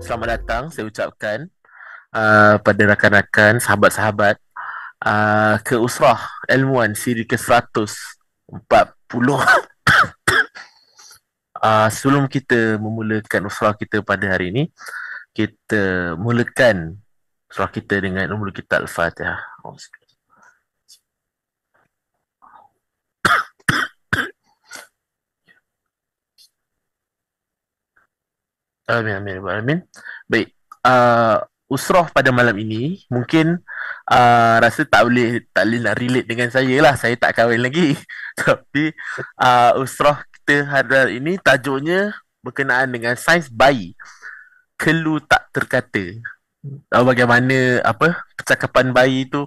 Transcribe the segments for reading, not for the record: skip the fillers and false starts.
selamat datang saya ucapkan pada rakan-rakan, sahabat-sahabat ke Usrah Ilmuwan siri ke-140. Sebelum kita memulakan usrah kita pada hari ini, kita mulakan usrah kita dengan umul kita Al-Fatihah. Amin, amin, amin. Baik, usrah pada malam ini mungkin rasa tak boleh nak relate dengan saya lah. Saya tak kahwin lagi. Tapi usrah kita hari ini tajuknya berkenaan dengan saiz bayi. Kelu tak terkata. Bagaimana percakapan bayi tu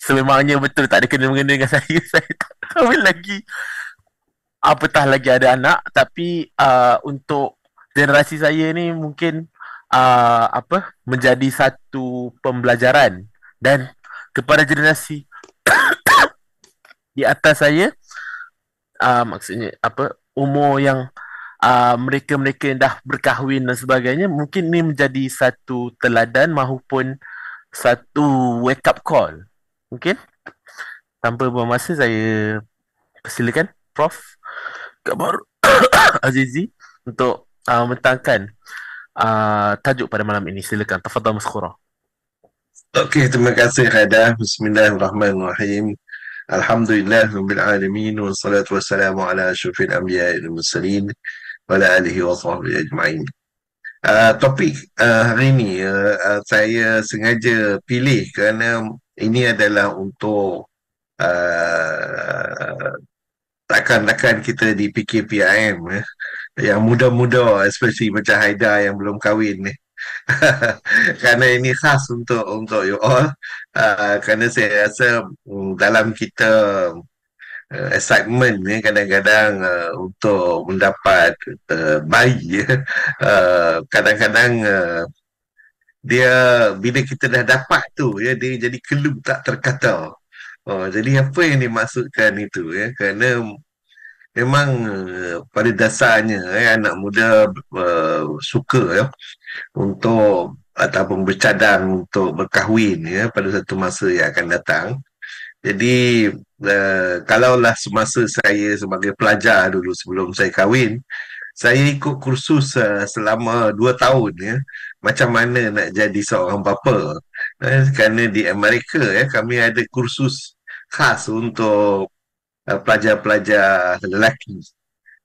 sememangnya betul tak ada kena-mengena dengan saya. Saya tak kahwin lagi. Apatah lagi ada anak, tapi untuk generasi saya ni mungkin menjadi satu pembelajaran, dan kepada generasi di atas saya, maksudnya umur yang mereka-mereka yang dah berkahwin dan sebagainya, mungkin ini menjadi satu teladan maupun satu wake up call. Mungkin tanpa buang masa, saya persilakan Prof Kabar Azizi untuk mentangkan tajuk pada malam ini. Silakan, tafadhal maskhura. Okey, terima kasih Haidah. Bismillahirrahmanirrahim. Alhamdulillah rabbil alamin wassalatu wassalamu ala asyrafil anbiya'i wal mursalin wa ala alihi wa sahbihi ajma'in. Topik hari ini saya sengaja pilih kerana ini adalah untuk rakan-rakan kita di PKPIM yang muda-muda, especially macam Haida yang belum kahwin ni. Kerana ini khas untuk you all, kerana saya rasa dalam kita excitement ni kadang-kadang untuk mendapat bayi kadang-kadang dia bila kita dah dapat tu ya, dia jadi kelu tak terkata. Jadi apa yang dimaksudkan itu ya, kerana memang pada dasarnya anak muda suka ya untuk ataupun bercadang untuk berkahwin ya pada satu masa yang akan datang. Jadi kalaulah semasa saya sebagai pelajar dulu sebelum saya kahwin, saya ikut kursus selama 2 tahun ya, macam mana nak jadi seorang bapa. Kerana di Amerika ya, kami ada kursus khas untuk pelajar-pelajar lelaki.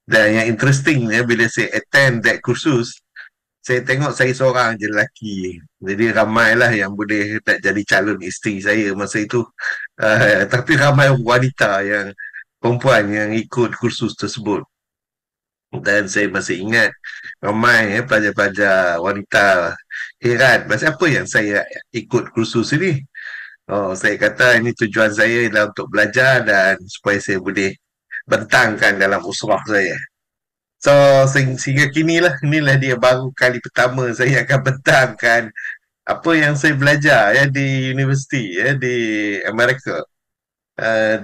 Dan yang interestingnya, bila saya attend that kursus, saya tengok saya seorang je lelaki. Jadi ramailah yang boleh nak jadi calon isteri saya masa itu. Tapi ramai wanita yang perempuan yang ikut kursus tersebut. Dan saya masih ingat ramai pelajar-pelajar wanita heran pasal apa yang saya ikut kursus ini. Saya kata ini tujuan saya adalah untuk belajar dan supaya saya boleh bentangkan dalam usrah saya. So sehingga kini lah, inilah dia baru kali pertama saya akan bentangkan apa yang saya belajar ya di universiti ya di Amerika.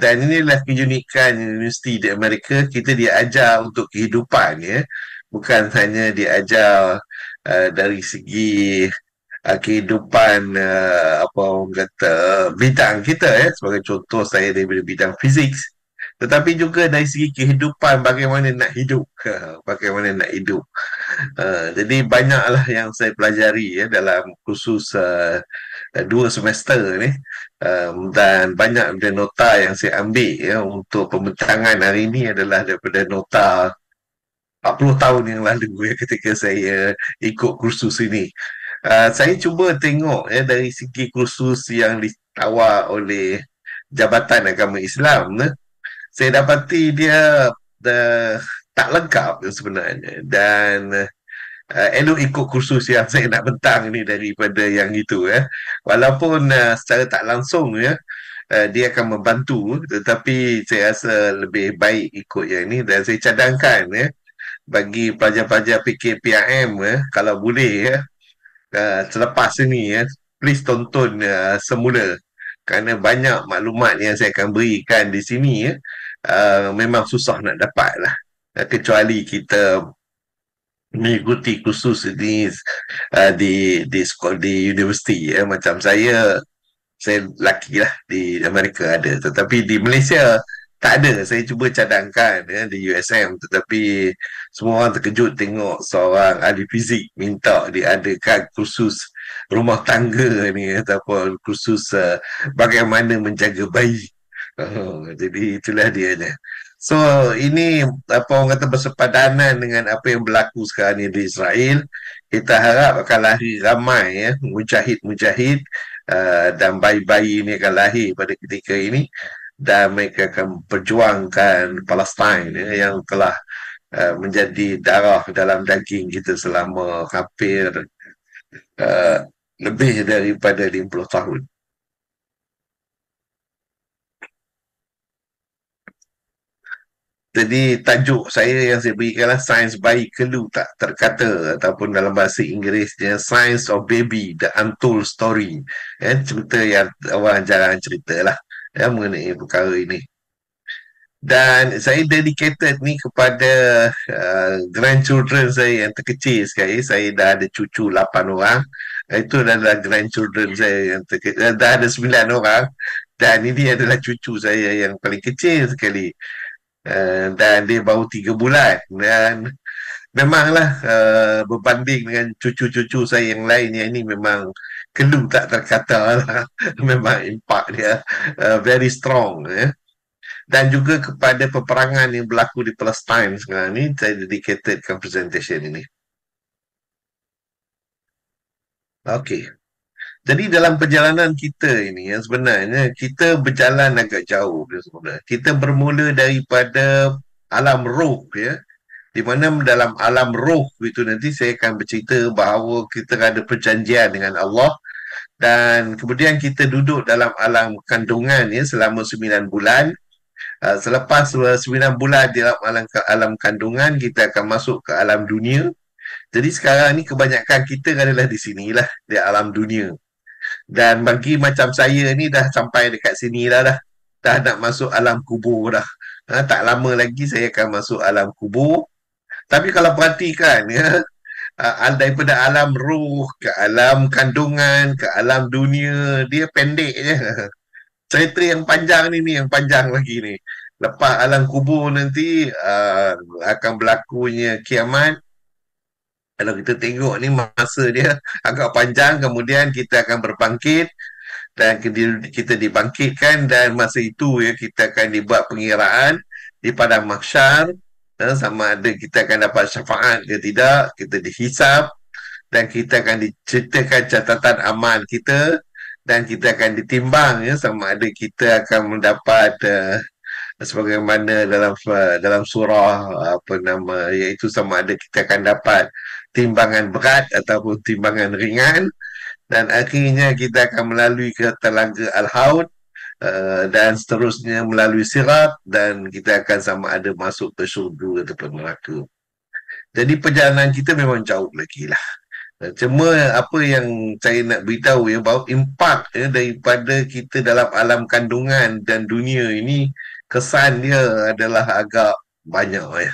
Dan inilah keunikan universiti di Amerika, kita diajar untuk kehidupan ya, bukan hanya diajar dari segi kehidupan apa orang kata bidang kita ya, sebagai contoh saya dari bidang fizik, tetapi juga dari segi kehidupan bagaimana nak hidup. Bagaimana nak hidup. Jadi banyaklah yang saya pelajari ya dalam kursus 2 semester ni. Dan banyak dari nota yang saya ambil ya untuk pembentangan hari ini adalah daripada nota 40 tahun yang lalu ya, ketika saya ikut kursus ini. Saya cuba tengok ya dari segi kursus yang ditawar oleh Jabatan Agama Islam, saya dapati dia uh, tak lengkap sebenarnya, dan elok ikut kursus yang saya nak bentang ni daripada yang itu ya. Walaupun secara tak langsung ya, dia akan membantu, tetapi saya rasa lebih baik ikut yang ini. Dan saya cadangkan ya bagi pelajar-pelajar PKPIM ya, kalau boleh ya, selepas ini ya, please tonton semula, kerana banyak maklumat yang saya akan berikan di sini ya, memang susah nak dapat lah. Kecuali kita mengikuti kursus ini di sekolah di universiti ya. Macam saya laki lah di Amerika ada, tetapi di Malaysia tak ada. Saya cuba cadangkan ya, di USM, tetapi semua orang terkejut tengok seorang ahli fizik minta diadakan kursus rumah tangga ni ataupun kursus bagaimana menjaga bayi. Jadi itulah dia. So ini apa orang kata bersepadanan dengan apa yang berlaku sekarang ni di Israel. Kita harap akan lahir ramai ya mujahid-mujahid, dan bayi-bayi ini akan lahir pada ketika ini, dan mereka akan perjuangkan Palestin ya, yang telah menjadi darah dalam daging kita selama hampir uh, lebih daripada 50 tahun. Jadi tajuk saya yang saya berikanlah Sains Bayi Kelu Tak Terkata, ataupun dalam bahasa Inggerisnya Science of Baby, The Untold Story. Cerita yang orang jarang cerita lah mengenai perkara ini. Dan saya dedicated ni kepada grandchildren saya yang terkecil sekali. Saya dah ada cucu 8 orang. Itu adalah grandchildren saya yang terkecil. Dah ada 9 orang. Dan ini adalah cucu saya yang paling kecil sekali. Dan dia baru 3 bulan. Dan memanglah berbanding dengan cucu-cucu saya yang lain yang ini memang kelu tak terkata lah. Memang impak dia very strong ya. Dan juga kepada peperangan yang berlaku di Palestine sekarang ni, saya dedicatedkan presentation ini. Okey. Jadi dalam perjalanan kita ini yang sebenarnya kita berjalan agak jauh sebenarnya. Kita bermula daripada alam roh ya. Di mana dalam alam roh itu nanti saya akan bercerita bahawa kita ada perjanjian dengan Allah, dan kemudian kita duduk dalam alam kandungan ya selama 9 bulan. Selepas 9 bulan di dalam alam kandungan, kita akan masuk ke alam dunia. Jadi sekarang ni kebanyakan kita adalah di sinilah, di alam dunia. Dan bagi macam saya ni dah sampai dekat sini dah. Dah nak masuk alam kubur dah. Tak lama lagi saya akan masuk alam kubur. Tapi kalau perhatikan ya, daripada alam ruh ke alam kandungan ke alam dunia, dia pendek je. Cerita yang panjang ni yang panjang lagi ni. Lepas alam kubur nanti akan berlakunya kiamat. Kalau kita tengok ni masa dia agak panjang, kemudian kita akan berbangkit dan kita dibangkitkan, dan masa itu ya kita akan dibuat pengiraan di padang mahsyar, sama ada kita akan dapat syafaat ke tidak, kita dihisap, dan kita akan diceritakan catatan amal kita, dan kita akan ditimbang ya sama ada kita akan mendapat sebagaimana dalam surah apa nama, iaitu sama ada kita akan dapat timbangan berat ataupun timbangan ringan, dan akhirnya kita akan melalui ke telaga Al-Haud, dan seterusnya melalui sirat, dan kita akan sama ada masuk ke syurga ataupun neraka. Jadi perjalanan kita memang jauh lagi lah. Cuma apa yang saya nak beritahu ya, bahawa impak ya, daripada kita dalam alam kandungan dan dunia ini, kesan dia adalah agak banyak ya.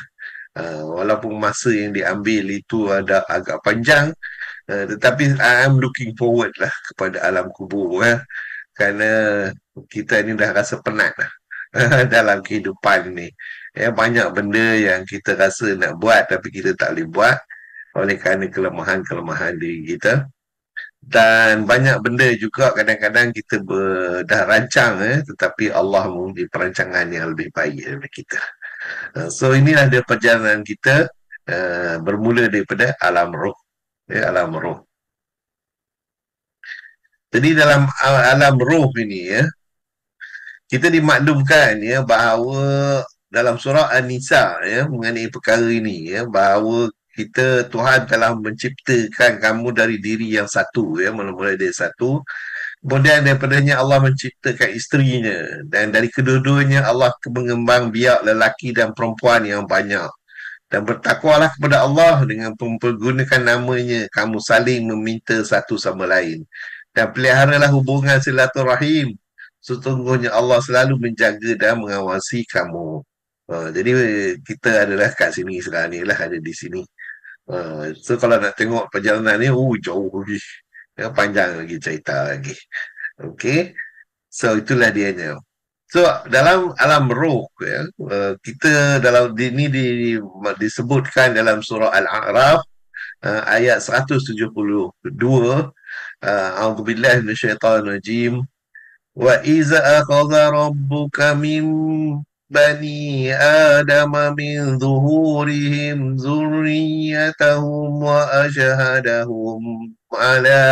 Walaupun masa yang diambil itu ada agak panjang, tetapi I'm looking forward lah kepada alam kubur ya. Kerana kita ni dah rasa penat lah dalam kehidupan ni. Ya, banyak benda yang kita rasa nak buat tapi kita tak boleh buat oleh kerana kelemahan-kelemahan diri kita. Dan banyak benda juga kadang-kadang kita dah rancang tetapi Allah mempunyai perancangan yang lebih baik daripada kita. So inilah dia perjalanan kita, bermula daripada alam roh. Alam roh. Jadi dalam alam roh ini ya, kita dimaklumkan ya bahawa dalam surah An-Nisa ya mengenai perkara ini ya, bahawa Tuhan telah menciptakan kamu dari diri yang satu ya, mula-mula dari satu. Kemudian daripadanya Allah menciptakan isterinya, dan dari kedua-duanya Allah mengembang biak lelaki dan perempuan yang banyak. Dan bertakwalah kepada Allah dengan mempergunakan namanya, kamu saling meminta satu sama lain. Dan peliharalah hubungan silaturahim. Sesungguhnya Allah selalu menjaga dan mengawasi kamu. Jadi kita adalah kat sini sekarang ni lah, ada di sini. So kalau nak tengok perjalanan ni, jauh lagi. Ya, panjang lagi cerita lagi. Okay. So itulah dianya. So dalam alam roh ya, kita dalam ini disebutkan dalam surah Al-A'raf ayat 172. A'udzubillahi minasyaitonirrajim. Wa iza akhadha rabbuka min bani Adam min zuhurihim zurriyatahum wa ashhadahum ala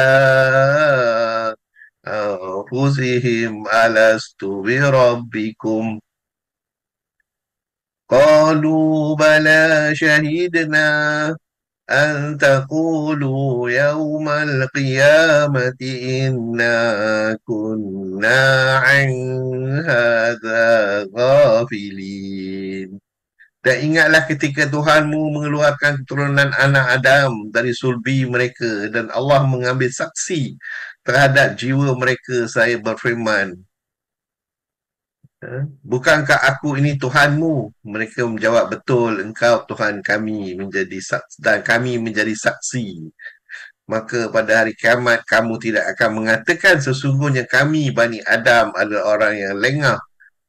أنفسهم ألست بربكم قالوا بلى شهدنا أن تقولوا يوم القيامة إنا كنا عن هذا غافلين. Dan ingatlah ketika Tuhanmu mengeluarkan keturunan anak Adam dari sulbi mereka dan Allah mengambil saksi terhadap jiwa mereka, saya berfirman, bukankah aku ini Tuhanmu? Mereka menjawab, betul, engkau Tuhan kami menjadi saksi, dan kami menjadi saksi. Maka pada hari kiamat kamu tidak akan mengatakan sesungguhnya kami Bani Adam adalah orang yang lengah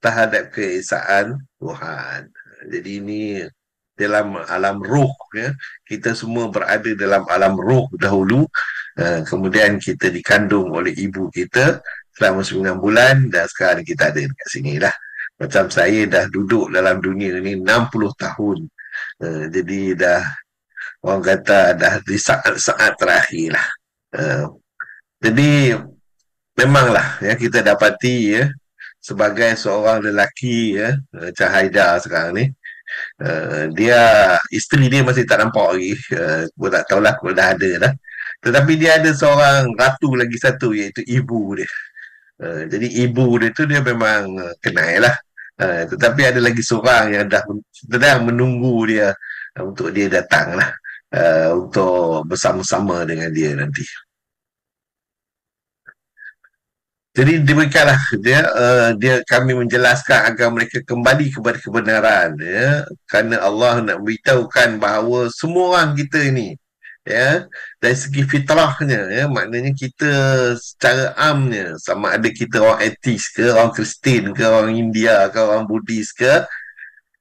terhadap keesaan Tuhan. Jadi ini dalam alam roh ya. Kita semua berada dalam alam roh dahulu. Kemudian kita dikandung oleh ibu kita selama 9 bulan dan sekarang kita ada dekat sini lah. Macam saya dah duduk dalam dunia ni 60 tahun. Jadi dah orang kata dah di saat-saat terakhir lah. Jadi memanglah ya kita dapati ya sebagai seorang lelaki ya macam Haida sekarang ni, dia isteri dia masih tak nampak lagi, aku tak tahulah kalau dah ada dah, tetapi dia ada seorang ratu lagi satu iaitu ibu dia. Jadi ibu dia tu dia memang kenal lah, tetapi ada lagi seorang yang dah sedang menunggu dia untuk dia datang lah, untuk bersama-sama dengan dia nanti. Jadi demikianlah dia kami menjelaskan agar mereka kembali kepada kebenaran ya, kerana Allah nak beritahukan bahawa semua orang kita ini ya dari segi fitrahnya ya, maknanya kita secara amnya sama ada kita orang etis ke, orang Kristian ke, orang India ke, orang Buddhis ke,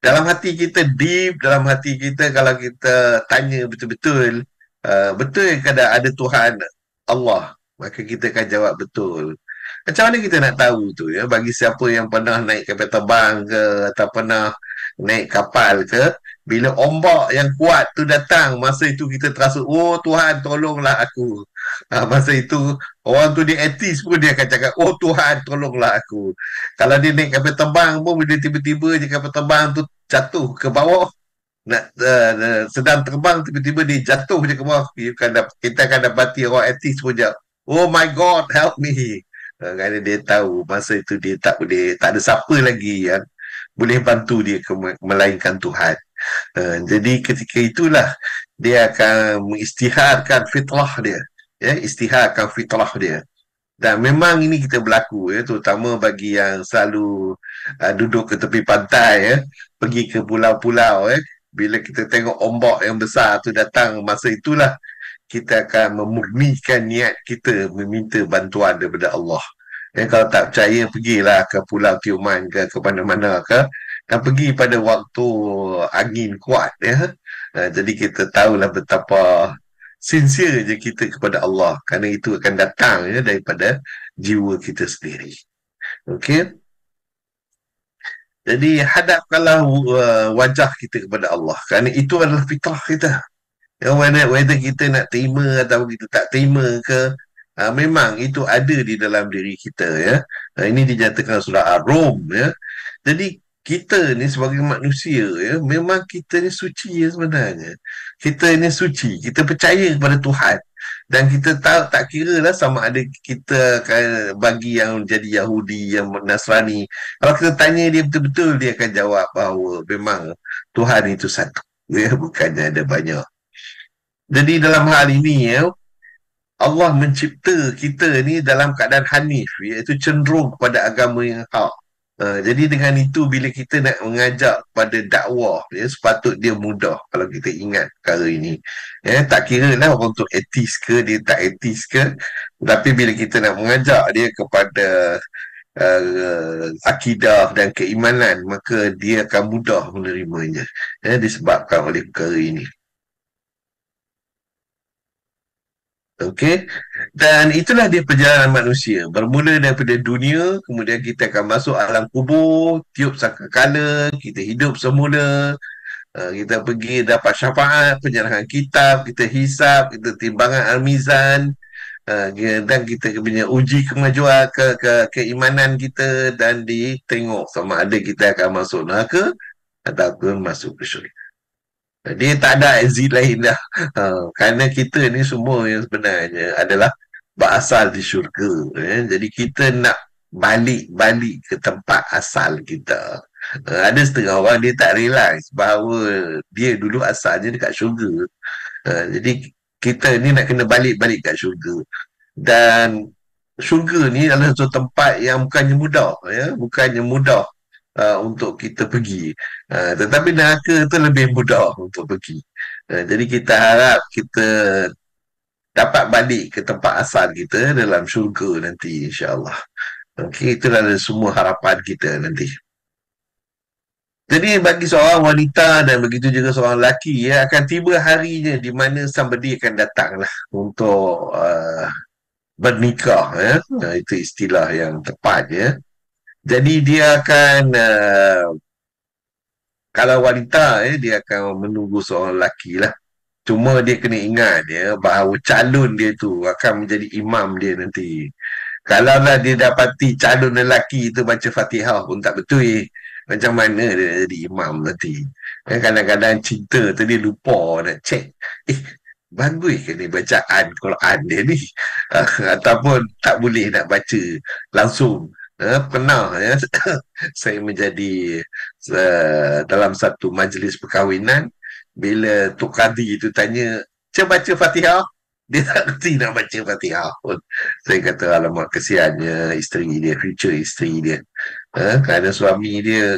dalam hati kita deep, dalam hati kita kalau kita tanya betul-betul, betul ke ada Tuhan Allah, maka kita akan jawab betul. Macam mana kita nak tahu tu ya, bagi siapa yang pernah naik kapal terbang ke atau pernah naik kapal ke, bila ombak yang kuat tu datang, masa itu kita terasa, oh Tuhan tolonglah aku. Masa itu orang tu dia etis pun dia akan cakap, oh Tuhan tolonglah aku. Kalau dia naik kapal terbang pun bila tiba-tiba je kapal terbang tu jatuh ke bawah, nak sedang terbang tiba-tiba dia jatuh je ke bawah, kita akan dapati orang etis pun jawab, oh my God help me. Kerana dia tahu masa itu dia tak boleh, tak ada siapa lagi yang boleh bantu dia melainkan Tuhan. Jadi ketika itulah dia akan mengisytiharkan fitrah dia, ya, isytiharkan fitrah dia. Dan memang ini kita berlaku ya, terutama bagi yang selalu duduk ke tepi pantai ya, pergi ke pulau-pulau ya, bila kita tengok ombak yang besar tu datang, masa itulah kita akan memurnikan niat kita meminta bantuan daripada Allah. Kalau tak percaya, pergilah ke Pulau Tioman ke mana-mana ke, dan pergi pada waktu angin kuat ya. Jadi kita tahulah betapa sincere je kita kepada Allah, kerana itu akan datang ya daripada jiwa kita sendiri. Okey. Jadi hadapkanlah wajah kita kepada Allah, kerana itu adalah fitrah kita. Ya, whether kita nak terima atau kita tak terima ke, memang itu ada di dalam diri kita ya. Ini dinyatakan surah Ar-Rum ya. Jadi kita ni sebagai manusia ya, memang kita ni suci ya sebenarnya. Kita ni suci, kita percaya kepada Tuhan, dan kita tahu tak kira lah sama ada kita bagi yang jadi Yahudi, yang Nasrani, kalau kita tanya dia betul-betul, dia akan jawab bahawa memang Tuhan itu satu ya, bukannya ada banyak. Jadi dalam hal ini ya, Allah mencipta kita ni dalam keadaan hanif, iaitu cenderung kepada agama yang hak. Jadi dengan itu bila kita nak mengajak pada dakwah ya, sepatut dia mudah kalau kita ingat perkara ini. Ya, tak kira lah orang tu etis ke dia tak etis ke, tapi bila kita nak mengajak dia kepada akidah dan keimanan, maka dia akan mudah menerimanya, ya, disebabkan oleh perkara ini. Okey, dan itulah dia perjalanan manusia. Bermula daripada dunia, kemudian kita akan masuk alam kubur, tiup sangkakala, kita hidup semula, kita pergi dapat syafaat, penyerahan kitab, kita hisap, kita timbangan al-mizan, dan kita punya uji kemajuan keimanan kita, dan ditengok sama ada kita akan masuk neraka ataupun masuk ke syurga. Dia tak ada exit lain dah. Kerana kita ni semua yang sebenarnya adalah berasal di syurga. Jadi kita nak balik-balik ke tempat asal kita. Ada setengah orang dia tak realize bahawa dia dulu asalnya dekat syurga. Jadi kita ni nak kena balik-balik kat syurga. Dan syurga ni adalah satu tempat yang bukannya mudah, ya, bukannya mudah untuk kita pergi. Tetapi neraka tu lebih mudah untuk pergi. Jadi kita harap kita dapat balik ke tempat asal kita dalam syurga nanti, insya-Allah. Okey, itulah semua harapan kita nanti. Jadi bagi seorang wanita dan begitu juga seorang lelaki, ya, akan tiba harinya di mana somebody akan datanglah untuk bernikah, ya. Itu istilah yang tepat, ya. Jadi dia akan kalau wanita, dia akan menunggu seorang lelaki lah. Cuma dia kena ingat, ya, bahawa calon dia tu akan menjadi imam dia nanti. Kalaulah dia dapati calon lelaki tu baca Fatihah pun tak betul, macam mana dia jadi imam nanti. Kadang-kadang cinta tu dia lupa nak cek, bagus ke ni bacaan Quran dia ni. Ataupun tak boleh nak baca langsung. Pernah, ya, saya menjadi dalam satu majlis perkahwinan, bila Tok Kadi tu tanya, "Cik baca Fatihah?" Dia tak kerti nak baca Fatihah pun. Saya kata, alamak, kesiannya isteri dia, future isteri dia. Kerana suami dia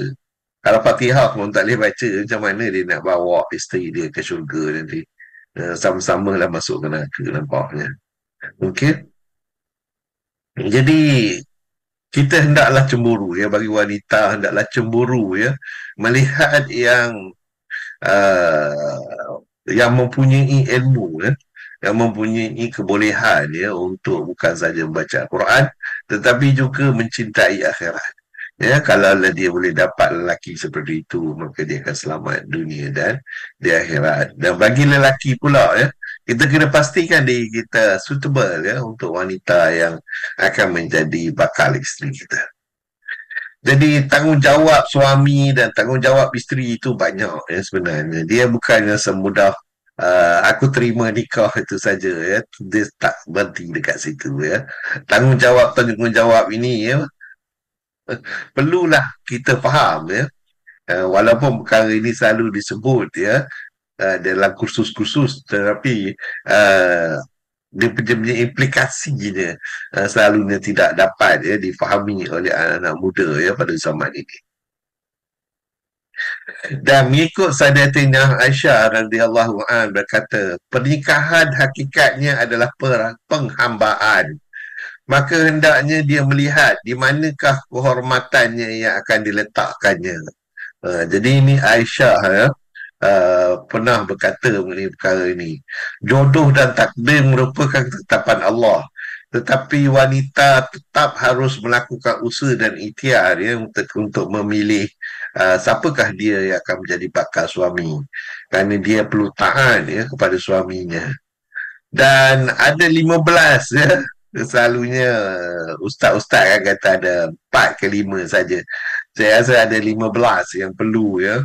kalau Fatihah pun tak boleh baca, macam mana dia nak bawa isteri dia ke syurga nanti. Sama-sama lah masuk ke neraka nampaknya. Okey. Jadi kita hendaklah cemburu, ya, bagi wanita hendaklah cemburu, ya, melihat yang mempunyai ilmu, ya, yang mempunyai kebolehan, ya, untuk bukan saja membaca Al-Quran tetapi juga mencintai akhirat. Ya, kalau dia boleh dapat lelaki seperti itu, maka dia akan selamat dunia dan di akhirat. Dan bagi lelaki pula, ya, kita kena pastikan diri kita suitable, ya, untuk wanita yang akan menjadi bakal isteri kita. Jadi tanggungjawab suami dan tanggungjawab isteri itu banyak, ya, sebenarnya. Dia bukannya semudah aku terima nikah itu saja, ya. Dia tak berhenti dekat situ, ya. Tanggungjawab ini, ya, perlulah kita faham, ya. Walaupun perkara ini selalu disebut, ya, dalam kursus-kursus, tetapi dia punya implikasinya selalunya tidak dapat, ya, difahami oleh anak-anak muda, ya, pada zaman ini. Dan mengikut Sayyidatina Aisyah radhiyallahu anha berkata, pernikahan hakikatnya adalah penghambaan. Maka hendaknya dia melihat di manakah kehormatannya yang akan diletakkannya. Jadi ini Aisyah, ya, pernah berkata mengenai perkara ini. Jodoh dan takdir merupakan ketetapan Allah. Tetapi wanita tetap harus melakukan usaha dan ikhtiar, ya, untuk memilih siapakah dia yang akan menjadi bakal suami. Kerana dia perlu taat, ya, kepada suaminya. Dan ada 15, ya. Selalunya ustaz-ustaz kan kata ada 4 ke 5 saja. Saya rasa ada 15 yang perlu, ya,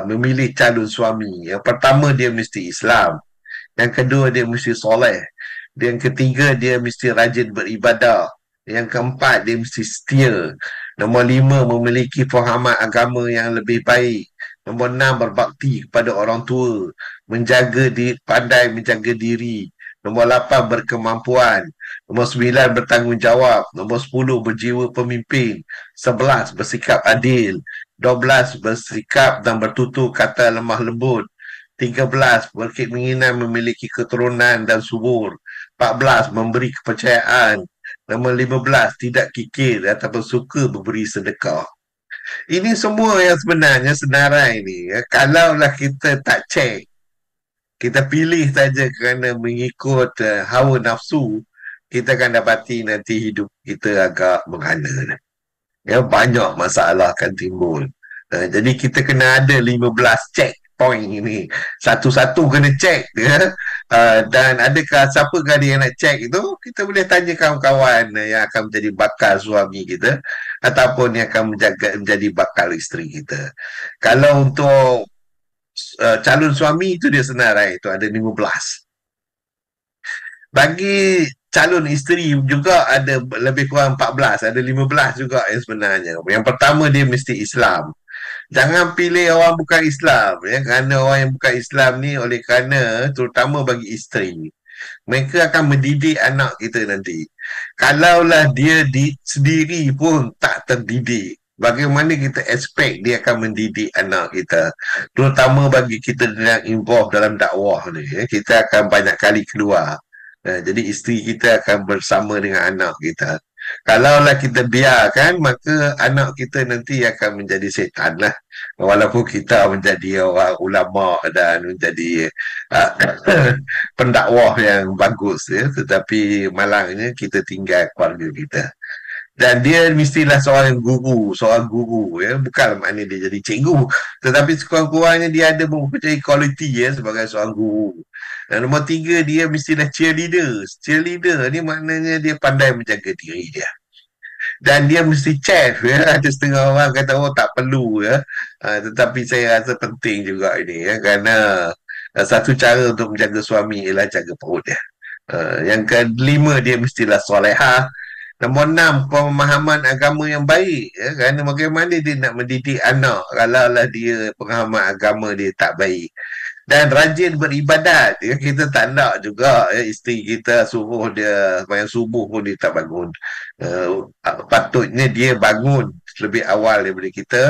memilih calon suami. Yang pertama, dia mesti Islam. Yang kedua, dia mesti soleh. Yang ketiga, dia mesti rajin beribadah. Yang keempat, dia mesti setia. Nombor 5, memiliki fahaman agama yang lebih baik. Nombor 6, berbakti kepada orang tua. Pandai menjaga diri. Nombor 8 berkemampuan. Nombor 9 bertanggungjawab. Nombor 10 berjiwa pemimpin. 11 bersikap adil. 12 bersikap dan bertutur kata lemah lembut. 13 berkeinginan memiliki keturunan dan subur. 14 memberi kepercayaan. Nombor 15 tidak kikir ataupun suka memberi sedekah. Ini semua yang sebenarnya senarai ni. Ya. Kalaulah kita tak cek, kita pilih saja kerana mengikut hawa nafsu, kita akan dapati nanti hidup kita agak menghana. Ya, banyak masalah akan timbul. Jadi kita kena ada 15 check point ini. Satu-satu kena check. Ya. Dan adakah siapa kali yang nak check itu, kita boleh tanya kawan-kawan yang akan menjadi bakal suami kita ataupun yang akan menjadi bakal isteri kita. Kalau untuk calon suami itu dia senarai, itu ada 15. Bagi calon isteri juga ada lebih kurang 14, ada 15 juga yang sebenarnya. Yang pertama dia mesti Islam. Jangan pilih orang bukan Islam ya, kerana orang yang bukan Islam ni oleh kerana terutama bagi isteri. Mereka akan mendidik anak kita nanti. Kalaulah dia sendiri pun tak terdidik, bagaimana kita expect dia akan mendidik anak kita? Terutama bagi kita yang involved dalam dakwah ni, ya, kita akan banyak kali keluar. Jadi isteri kita akan bersama dengan anak kita. Kalaulah kita biarkan, maka anak kita nanti akan menjadi setan lah. Walaupun kita menjadi orang ulama dan menjadi uh, pendakwah yang bagus, ya, tetapi malangnya kita tinggal keluarga kita. Dan dia mestilah seorang guru ya, bukan maknanya dia jadi cikgu, tetapi sekurang-kurangnya dia ada mempunyai kualiti ya sebagai seorang guru. Dan nombor 3 dia mestilah cheerleader ni maknanya dia pandai menjaga diri dia. Dan dia mesti chef ya. Ada setengah orang kata oh tak perlu ya, tetapi saya rasa penting juga ini ya, kerana satu cara untuk menjaga suami ialah jaga perut dia. Yang kelima dia mestilah solehah. Nombor 6, pemahaman agama yang baik. Ya, kerana bagaimana dia nak mendidik anak kalaulah dia pemahaman agama dia tak baik. Dan rajin beribadat. Ya, kita tak nak juga ya, isteri kita suruh dia sembahyang subuh pun dia tak bangun. Patutnya dia bangun lebih awal daripada kita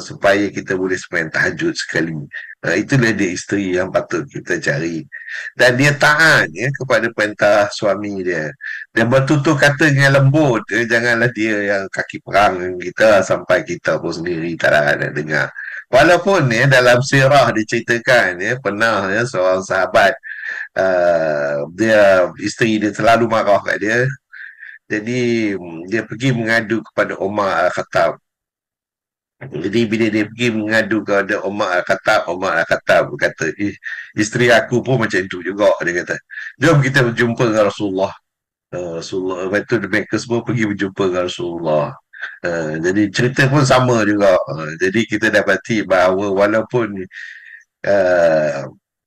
supaya kita boleh sembahyang tahajud sekali. Itulah dia isteri yang patut kita cari. Dan dia taat ya, kepada perintah suami dia. Dan bertutur kata dengan lembut. Ya, janganlah dia yang kaki perang dengan kita sampai kita pun sendiri tak nak dengar. Walaupun ya, dalam sirah diceritakan ya, pernah ya, seorang sahabat dia isteri dia terlalu marah kat dia. Jadi dia pergi mengadu kepada Umar Al-Khattab. Jadi bila dia pergi mengadu kepada Umar Al-Khattab berkata, isteri aku pun macam itu juga, dia kata. Jom kita berjumpa dengan Rasulullah. Rasulullah, lepas tu mereka semua pergi berjumpa dengan Rasulullah. Jadi cerita pun sama juga. Jadi kita dapati bahawa walaupun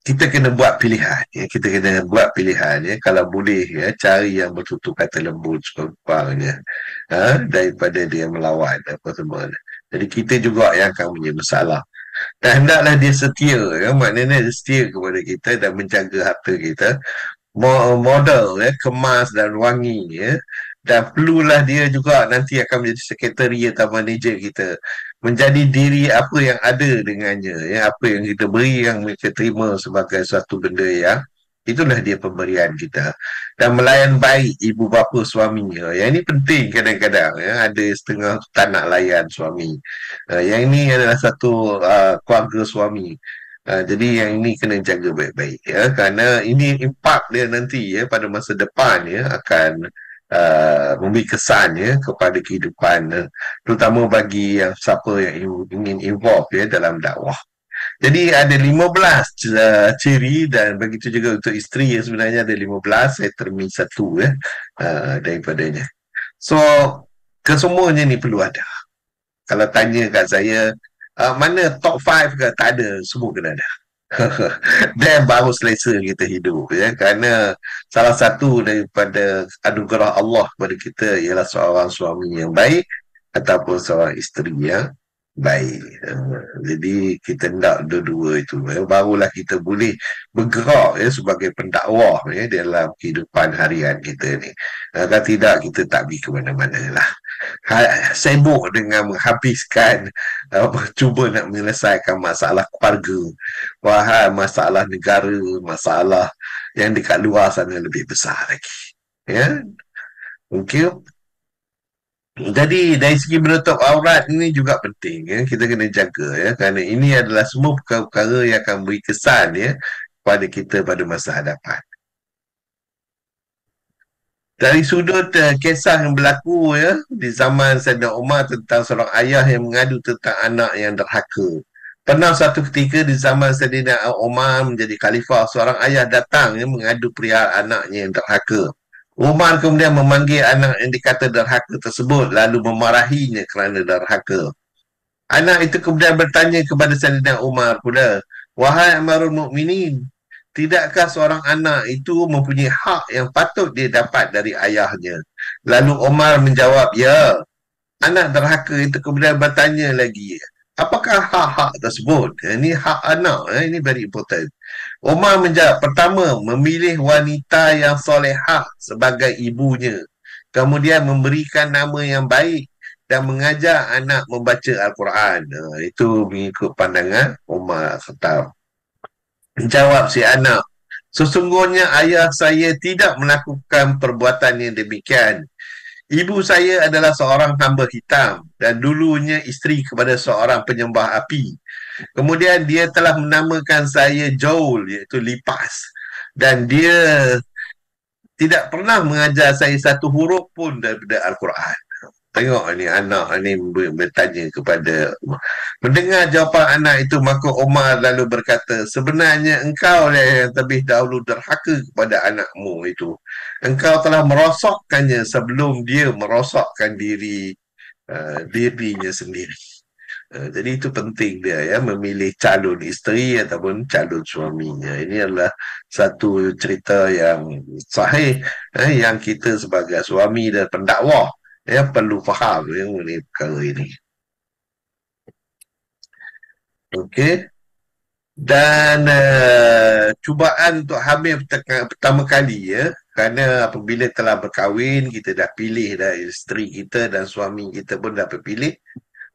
kita kena buat pilihan ya. Kita kena buat pilihan ya. Kalau boleh ya, cari yang bertutur kata lembut sekurang-kurangnya daripada dia melawan apa semua. Jadi kita juga yang akan punya masalah. Dan hendaklah dia setia ya. Maknanya dia setia kepada kita dan menjaga harta kita. Model ya, kemas dan wangi ya. Dan perlulah dia juga nanti akan menjadi sekretari atau manager kita, menjadi diri apa yang ada dengannya ya, apa yang kita beri yang mereka terima sebagai suatu benda yang itulah dia pemberian kita. Dan melayan baik ibu bapa suaminya, yang ini penting. Kadang-kadang ya, ada setengah tak nak layan suami. Yang ini adalah satu keluarga suami. Jadi yang ini kena jaga baik-baik ya, kerana ini impak dia nanti ya pada masa depan ya akan memberi kesan ya kepada kehidupan, terutama bagi yang siapa yang ingin involve ya dalam dakwah. Jadi ada 15 ciri, dan begitu juga untuk isteri yang sebenarnya ada 15. Saya termin satu ya daripadanya. So kesemuanya ni perlu ada. Kalau tanya kat saya mana top 5 ke, tak ada, semua kena ada. Dan baru selesa kita hidup ya, kerana salah satu daripada anugerah Allah kepada kita ialah seorang suami yang baik ataupun seorang isteri yang Baik. Jadi kita nak dua-dua itu. Barulah kita boleh bergerak sebagai pendakwah dalam kehidupan harian kita ni. Kalau tidak, kita tak pergi ke mana-mana lah. Sibuk dengan menghabiskan cuba nak menyelesaikan masalah keluarga, wahai masalah negara, masalah yang dekat luar sana lebih besar lagi. Ya, mungkin jadi dari segi menutup aurat ini juga penting kita kena jaga kerana ini adalah semua perkara-perkara yang akan beri kesan kepada kita pada masa hadapan. Dari sudut kisah yang berlaku di zaman Sayyidina Umar tentang seorang ayah yang mengadu tentang anak yang derhaka. Pernah satu ketika di zaman Sayyidina Umar menjadi khalifah, seorang ayah datang mengadu perihal anaknya yang derhaka. Umar kemudian memanggil anak yang dikata derhaka tersebut lalu memarahinya kerana derhaka. Anak itu kemudian bertanya kepada Sayyidina Umar pula, "Wahai Amirul Mukminin, tidakkah seorang anak itu mempunyai hak yang patut dia dapat dari ayahnya?" Lalu Umar menjawab, "Ya." Anak derhaka itu kemudian bertanya lagi, "Apakah hak-hak tersebut?" Ini hak anak, ini very important. Umar menjawab, pertama, memilih wanita yang solehah sebagai ibunya. Kemudian memberikan nama yang baik dan mengajar anak membaca Al-Quran. Itu mengikut pandangan Umar Khattab. Jawab si anak, sesungguhnya ayah saya tidak melakukan perbuatan yang demikian. Ibu saya adalah seorang hamba hitam dan dulunya isteri kepada seorang penyembah api. Kemudian dia telah menamakan saya Jaul, iaitu lipas. Dan dia tidak pernah mengajar saya satu huruf pun daripada Al-Quran. Tengok ni anak ni bertanya kepada mendengar jawapan anak itu, maka Umar lalu berkata, sebenarnya engkau yang lebih dahulu derhaka kepada anakmu itu. Engkau telah merosakkannya sebelum dia merosakkan dirinya sendiri. Jadi itu penting dia memilih calon isteri ataupun calon suaminya. Ini adalah satu cerita yang sahih yang kita sebagai suami dan pendakwah perlu faham mengenai perkara ini. Okey. Dan cubaan untuk hamil pertama kali kerana apabila telah berkahwin, kita dah pilih dah isteri kita dan suami kita pun dah pilih,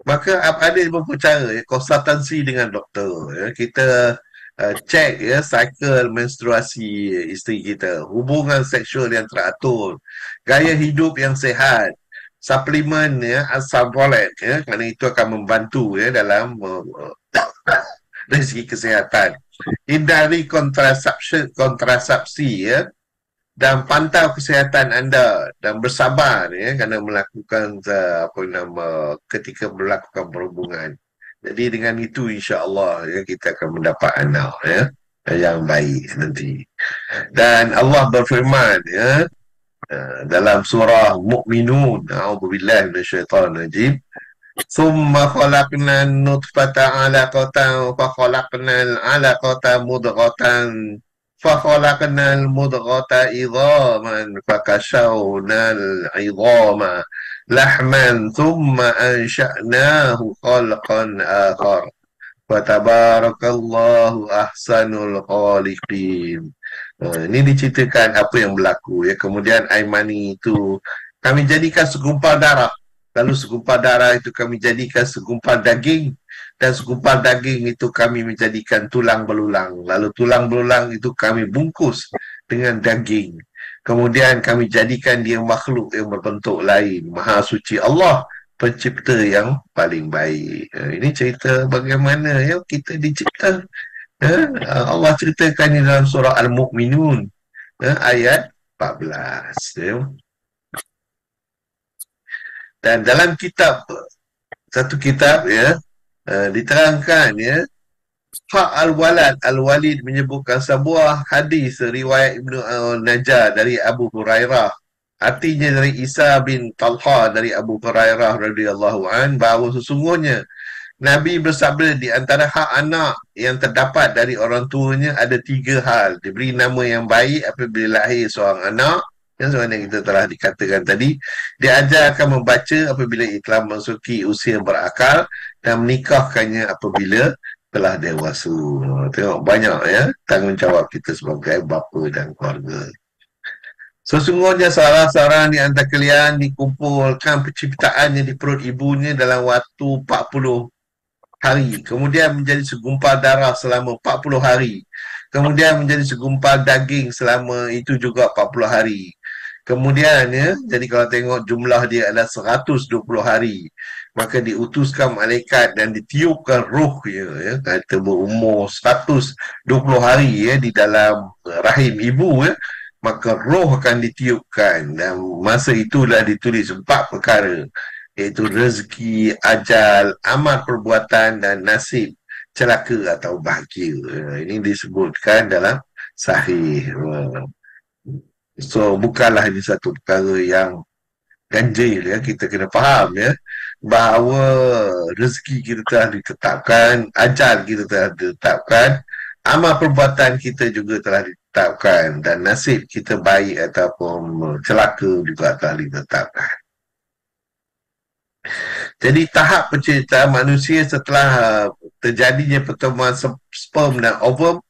maka ada beberapa cara konsultasi dengan doktor kita cek cycle menstruasi isteri kita, hubungan seksual yang teratur, gaya hidup yang sihat, suplemen asam folat kerana itu akan membantu dalam dari segi kesihatan. Hindari kontrasepsi dan pantau kesihatan anda dan bersabar kerana melakukan ketika melakukan perhubungan. Jadi dengan itu insya-Allah kita akan mendapat anak yang baik nanti. Dan Allah berfirman dalam surah Mu'minun, a'udzubillahi minasyaitonir rajim, thumma khalaqna an-nutfata 'alaqatan fa khalaqna al-'alaqata mudghatan fa khalaqna al-mudghata idhaman fa kashawna al-'idhama lahman thumma ansha'nahu khalqan akhar wa tabarakallahu ahsanul khaliqin. Ini diceritakan apa yang berlaku kemudian air mani itu kami jadikan segumpal darah. Lalu segumpal darah itu kami jadikan segumpal daging. Dan segumpal daging itu kami menjadikan tulang belulang. Lalu tulang belulang itu kami bungkus dengan daging. Kemudian kami jadikan dia makhluk yang berbentuk lain. Maha suci Allah, pencipta yang paling baik. Ini cerita bagaimana kita dicipta. Allah ceritakan di dalam surah Al-Mu'minun ayat 14. Dan dalam satu kitab diterangkan hak al-walad al-walid menyebutkan sebuah hadis riwayat Ibnu Najjar dari Abu Hurairah, artinya dari Isa bin Talha dari Abu Hurairah radhiyallahu an, bahawa sesungguhnya Nabi bersabda di antara hak anak yang terdapat dari orang tuanya ada 3 hal. Diberi nama yang baik apabila lahir seorang anak, Yang mana kita telah dikatakan tadi, diajarkan membaca apabila telah memasuki usia berakal dan menikahkannya apabila telah dewasa. Tengok banyak ya tanggungjawab kita sebagai bapa dan keluarga. Sesungguhnya salah-seorang di antara kalian dikumpulkan penciptaannya di perut ibunya dalam waktu 40 hari. Kemudian menjadi segumpal darah selama 40 hari. Kemudian menjadi segumpal daging selama itu juga 40 hari. Kemudian ya, jadi kalau tengok jumlah dia adalah 120 hari. Maka diutuskan malaikat dan ditiupkan roh ya, kata berumur 120 hari ya di dalam rahim ibu ya. Maka roh akan ditiupkan dan masa itulah ditulis 4 perkara, iaitu rezeki, ajal, amal perbuatan dan nasib, celaka atau bahagia. Ini disebutkan dalam sahih. So bukanlah ini satu perkara yang ganjil ya, kita kena faham ya bahawa rezeki kita telah ditetapkan, ajal kita telah ditetapkan, amal perbuatan kita juga telah ditetapkan dan nasib kita baik ataupun celaka juga telah ditetapkan. Jadi tahap penciptaan manusia setelah terjadinya pertemuan sperm dan ovum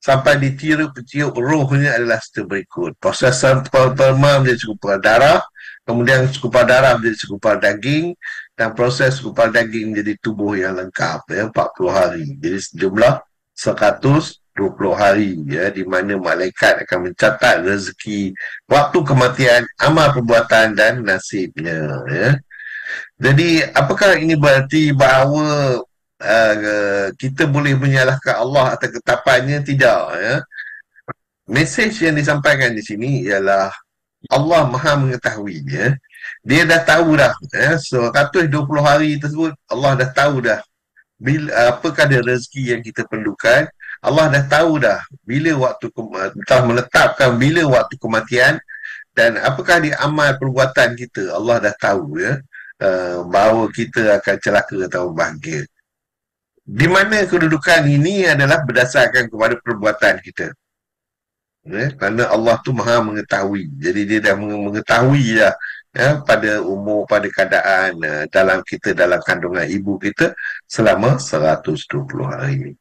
sampai ditiup rohnya adalah seperti berikut. Proses sperma menjadi segumpal darah, kemudian segumpal darah menjadi segumpal daging, dan proses segumpal daging menjadi tubuh yang lengkap ya, 40 hari. Jadi sejumlah 120 hari ya, di mana malaikat akan mencatat rezeki, waktu kematian, amal perbuatan dan nasibnya ya. Jadi apakah ini berarti bahawa kita boleh menyalahkan Allah atas ketetapannya? Tidak ya. Mesej yang disampaikan di sini ialah Allah Maha mengetahuinya. Dia dah tahu dah ya, 120 hari tersebut Allah dah tahu dah bila apakah dia rezeki yang kita perlukan. Allah dah tahu dah bila waktu telah menetapkan bila waktu kematian dan apakah di amal perbuatan kita. Allah dah tahu ya, bahawa kita akan celaka atau bahagia. Di mana kedudukan ini adalah berdasarkan kepada perbuatan kita. Kerana Allah tu maha mengetahui. Jadi dia dah mengetahui dah ya, pada umur, pada keadaan dalam kita, dalam kandungan ibu kita selama 120 hari.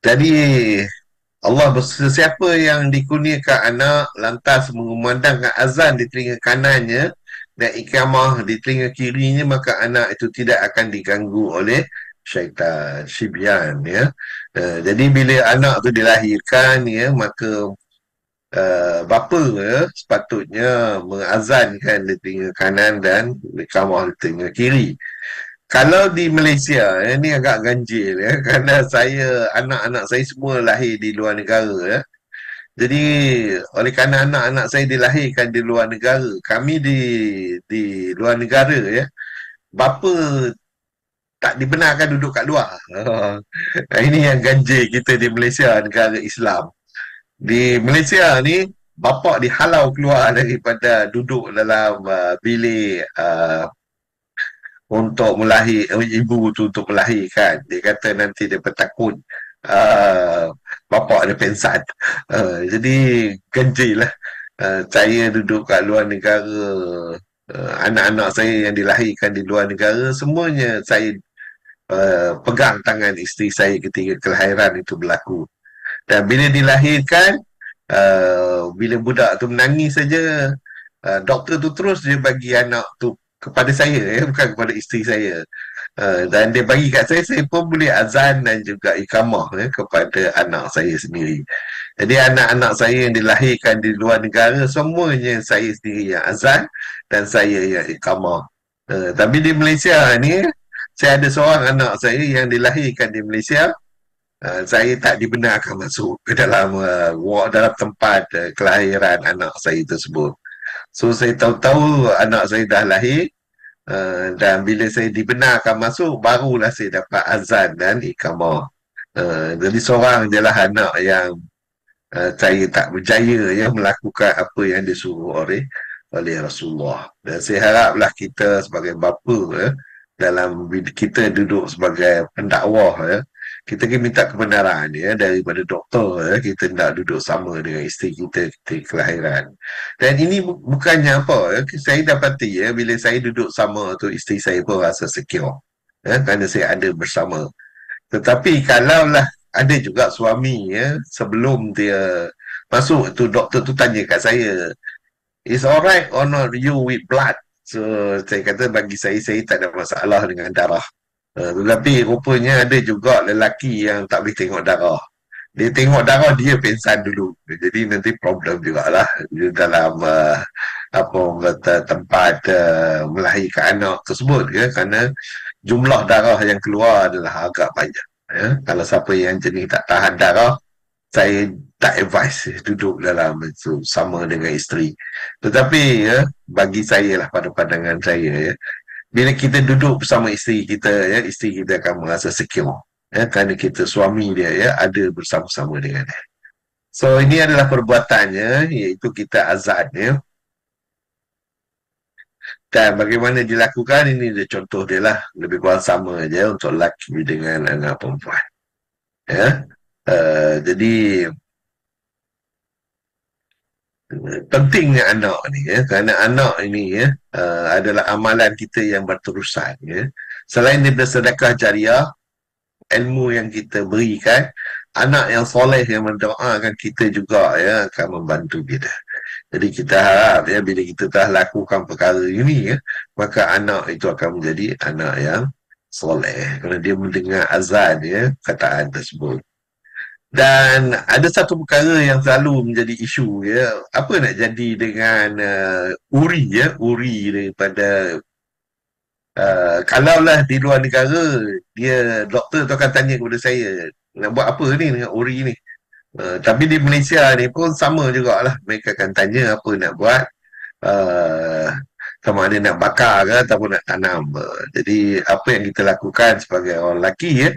Jadi Allah sesiapa yang dikurniakan anak lantas mengumandangkan azan di telinga kanannya dan ikamah di telinga kirinya, maka anak itu tidak akan diganggu oleh syaitan, sibyan ya. Jadi bila anak tu dilahirkan ya, maka bapa ya, sepatutnya mengazankan di telinga kanan dan ikamah di telinga kiri. Kalau di Malaysia ini agak ganjil ya, kerana anak-anak saya semua lahir di luar negara ya. Jadi oleh kerana anak-anak saya dilahirkan di luar negara, kami di luar negara ya, bapa tak dibenarkan duduk kat luar. Ini yang ganjil kita di Malaysia, negara Islam. Di Malaysia ni bapa dihalau keluar daripada duduk dalam bilik untuk ibu tu untuk melahirkan. Dia kata nanti dia takut bapa dia pensan. Jadi ganjil lah. Saya duduk kat luar negara, anak-anak saya yang dilahirkan di luar negara, semuanya saya pegang tangan isteri saya ketika kelahiran itu berlaku. Dan bila dilahirkan, bila budak tu menangis saja, doktor tu terus dia bagi anak tu kepada saya ya, bukan kepada isteri saya. Dan dia bagi kat saya pun boleh azan dan juga ikamah ya, kepada anak saya sendiri. Jadi anak-anak saya yang dilahirkan di luar negara, semuanya saya sendiri yang azan dan saya yang ikamah. Tapi di Malaysia ni, saya ada seorang anak saya yang dilahirkan di Malaysia. Saya tak dibenarkan masuk ke dalam dalam tempat kelahiran anak saya tersebut. So saya tahu-tahu anak saya dah lahir, dan bila saya dibenarkan masuk, barulah saya dapat azan dan ikamah. Jadi seorang je lah anak yang saya tak berjaya ya, melakukan apa yang disuruh oleh Rasulullah. Dan saya haraplah kita sebagai bapa ya, dalam kita duduk sebagai pendakwah ya, kita kena minta kebenaran ya daripada doktor ya, kita nak duduk sama dengan isteri kita ketika kelahiran. Dan ini bukannya apa ya, saya dapati ya bila saya duduk sama tu isteri saya pun rasa secure ya, kerana saya ada bersama. Tetapi kalaulah ada juga suami ya sebelum dia masuk tu doktor tu tanya kat saya, is alright or not you with blood? So saya kata bagi saya tak ada masalah dengan darah. Tetapi rupanya ada juga lelaki yang tak boleh tengok darah. Dia tengok darah dia pingsan dulu. Jadi nanti problem jugalah di dalam apa orang kata tempat melahirkan anak tersebut ya, kerana jumlah darah yang keluar adalah agak banyak ya. Kalau siapa yang jenis tak tahan darah, saya tak advise duduk dalam itu sama dengan isteri. Tetapi ya bagi saya lah, pada pandangan saya ya, bila kita duduk bersama isteri kita ya, isteri kita akan merasa secure ya, kerana kita suami dia ya ada bersama-sama dengan dia. So ini adalah perbuatannya, iaitu kita azan ya. Dan bagaimana dilakukan, ini dia contoh dia lah, lebih kurang sama aja untuk lelaki dengan anak perempuan ya. Jadi pentingnya anak ni ya, kerana anak ini ya adalah amalan kita yang berterusan ya. Selain daripada sedekah jariah, ilmu yang kita berikan, anak yang soleh yang mendoakan kita juga ya akan membantu kita. Jadi kita harap ya bila kita telah lakukan perkara ini ya, maka anak itu akan menjadi anak yang soleh kerana dia mendengar azan ya, kataan tersebut. Dan ada satu perkara yang selalu menjadi isu ya, apa nak jadi dengan uri ya, uri daripada kalaulah di luar negara, dia doktor tu akan tanya kepada saya, nak buat apa ni dengan uri ni. Tapi di Malaysia ni pun sama jugalah, mereka akan tanya apa nak buat, uh, sama ada nak bakar ke ataupun nak tanam. Jadi apa yang kita lakukan sebagai orang lelaki ya,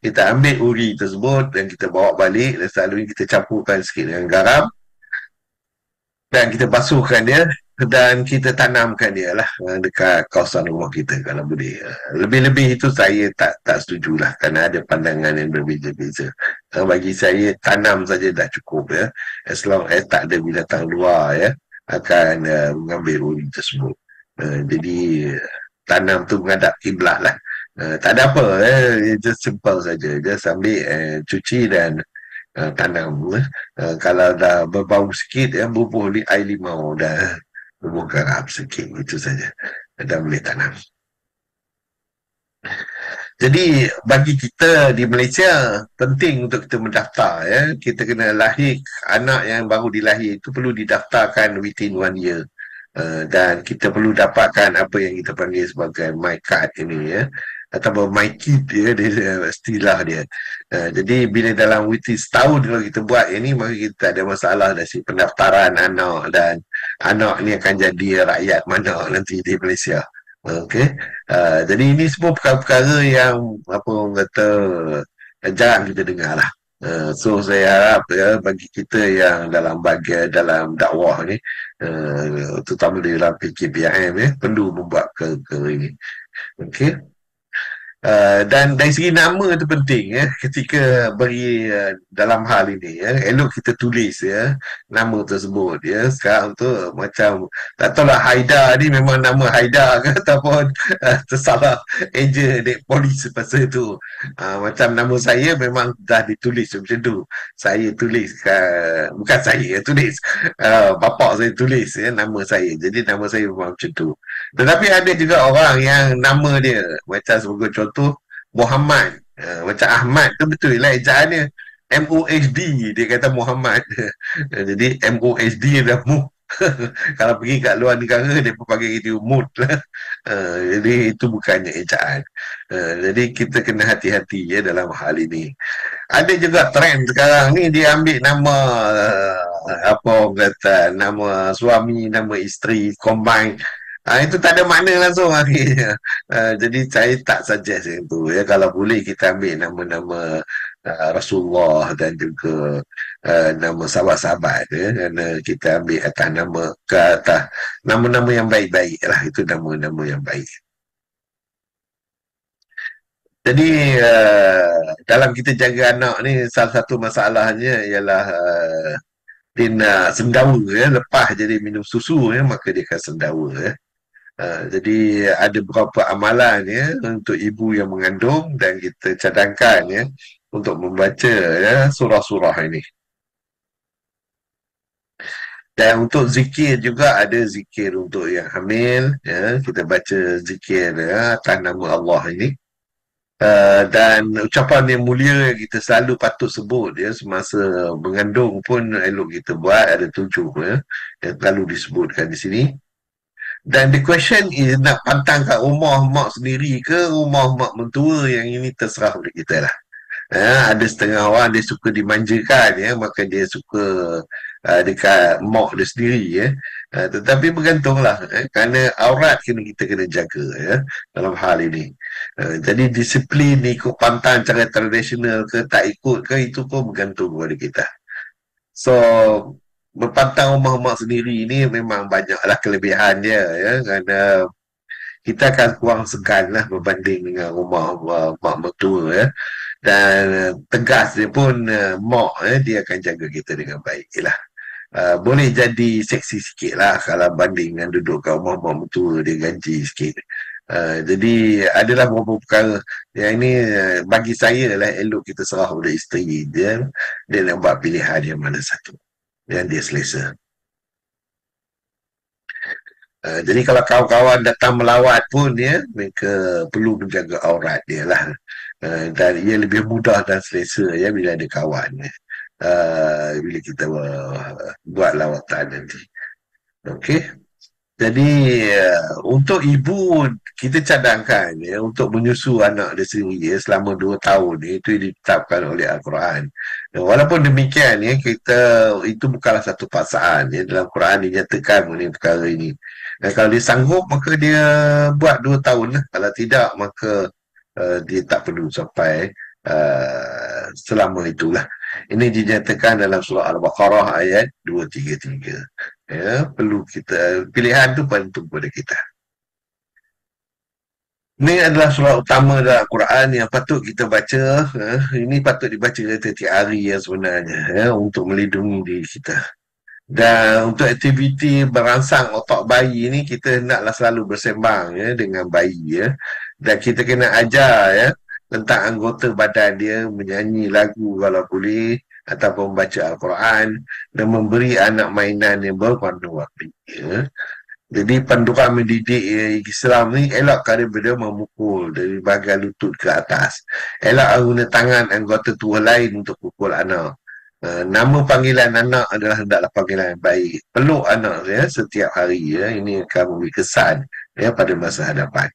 kita ambil uri tersebut dan kita bawa balik, dan selalunya kita campurkan sikit dengan garam dan kita basuhkan dia dan kita tanamkan dia lah dekat kawasan rumah kita kalau boleh. Lebih-lebih itu saya tak setuju lah, kerana ada pandangan yang berbeza-beza. Bagi saya tanam saja dah cukup ya, as long as tak ada binatang luar ya akan mengambil uri tersebut. Jadi tanam tu menghadap kiblat lah. Tak ada apa, just simple saja, just ambil cuci dan tanam. Kalau dah berbau sikit ya, bubuh air limau dah, bubuh garam sikit, itu saja, dan boleh tanam. Jadi bagi kita di Malaysia penting untuk kita mendaftar ya. Kita kena lahir, anak yang baru dilahir itu perlu didaftarkan within 1 year. Dan kita perlu dapatkan apa yang kita panggil sebagai my card ini ya, atau my kit ya, dia istilah dia. Jadi bila dalam within setahun kalau kita buat ini, maka kita tak ada masalah dari si pendaftaran anak, dan anak ni akan jadi rakyat mana nanti di Malaysia. Okey. Jadi ini semua perkara-perkara yang apa orang kata jarang kita dengar lah. So saya harap ya bagi kita yang dalam bahagian dalam dakwah ni, terutama dalam PKPIM ya, perlu membuat perkara ini. Okey. Dan dari segi nama itu penting ya, ketika beri dalam hal ini ya, elok kita tulis ya nama tersebut ya. Sekarang tu macam tak tahulah Haida ni memang nama Haida ke ataupun tersalah ejen dek polis pasal tu. Macam nama saya memang dah ditulis macam tu. Saya tulis bukan saya tulis, bapak saya tulis ya nama saya. Jadi nama saya memang macam tu. Tetapi ada juga orang yang nama dia macam sebagai contoh Muhammad, macam Ahmad tu betul lah ejaannya MOHD, dia kata Muhammad. Jadi MOHD dah mu. Kalau pergi kat luar negara dia pun panggil itu mood lah. Jadi itu bukannya ejaan. Jadi kita kena hati-hati ya dalam hal ini. Ada juga trend sekarang ni dia ambil nama apa orang kata, nama suami, nama isteri combine. Itu tak ada makna langsung akhirnya. Jadi saya tak suggest yang tu ya. Kalau boleh kita ambil nama-nama Rasulullah dan juga nama sahabat-sahabat ya. Kerana kita ambil atas nama, ke atas nama-nama yang baik-baik lah. Itu nama-nama yang baik. Jadi dalam kita jaga anak ni salah satu masalahnya ialah dia nak sendawa ya, lepas jadi minum susu ya, maka dia akan sendawa ya. Jadi ada beberapa amalan ya untuk ibu yang mengandung dan kita cadangkan ya untuk membaca ya surah-surah ini. Dan untuk zikir juga ada zikir untuk yang hamil ya, kita baca zikir ya atas nama Allah ini. Dan ucapan yang mulia yang kita selalu patut sebut ya semasa mengandung pun elok kita buat, ada 7 ya yang selalu disebutkan di sini. Dan the question is, nak pantang kat rumah mak sendiri ke rumah mak mentua, yang ini terserah pada kita lah. Ada setengah orang dia suka dimanjakan ya, maka dia suka dekat mak dia sendiri ya. Tetapi bergantunglah kerana aurat kita kena jaga ya dalam hal ini. Jadi disiplin ikut pantang cara tradisional ke tak ikut ke, itu pun bergantung kepada kita. So berpantang rumah mak sendiri ni memang banyaklah kelebihan dia ya, kerana kita akan kurang segan lah berbanding dengan rumah mak mertua ya. Dan tegas dia pun mak dia akan jaga kita dengan baik lah. Boleh jadi seksi sikit lah kalau banding dengan duduk kat rumah mak mertua, dia ganji sikit. Jadi adalah beberapa perkara yang ini bagi saya lah elok kita serah pada isteri dia nak buat pilihan yang mana satu yang dia selesa. Jadi kalau kawan-kawan datang melawat pun ya, mereka perlu menjaga aurat dia lah. Dan ia lebih mudah dan selesa ya bila ada kawan ya. Bila kita buat lawatan nanti. Okey. Jadi untuk ibu kita cadangkan ya untuk menyusu anak dia sendiri ya, selama 2 tahun ya, itu ditetapkan oleh Al-Quran. Walaupun demikian ya, kita itu bukanlah satu paksaan ya, dalam Quran dinyatakan mengenai perkara ini. Dan kalau dia sanggup maka dia buat 2 tahun lah. Kalau tidak maka dia tak perlu sampai selama itulah. Ini dinyatakan dalam surah Al-Baqarah ayat 233. Ya, perlu kita pilihan tu penting kepada kita. Ini adalah surah utama dalam Quran yang patut kita baca. Ini patut dibaca setiap hari ya sebenarnya ya, untuk melindungi diri kita. Dan untuk aktiviti merangsang otak bayi ni, kita hendaklah selalu bersembang ya dengan bayi ya. Dan kita kena ajar ya tentang anggota badan dia, menyanyi lagu kalau boleh ataupun membaca Al-Quran, dan memberi anak mainan yang berwarna-warni ya. Jadi panduan mendidik Islam ni elak daripada memukul dari bahagian lutut ke atas. Elak guna tangan anggota tubuh lain untuk pukul anak. Nama panggilan anak adalah hendaklah panggilan yang baik. Peluk anak ya setiap hari ya. Ini akan memberi kesan ya pada masa hadapan.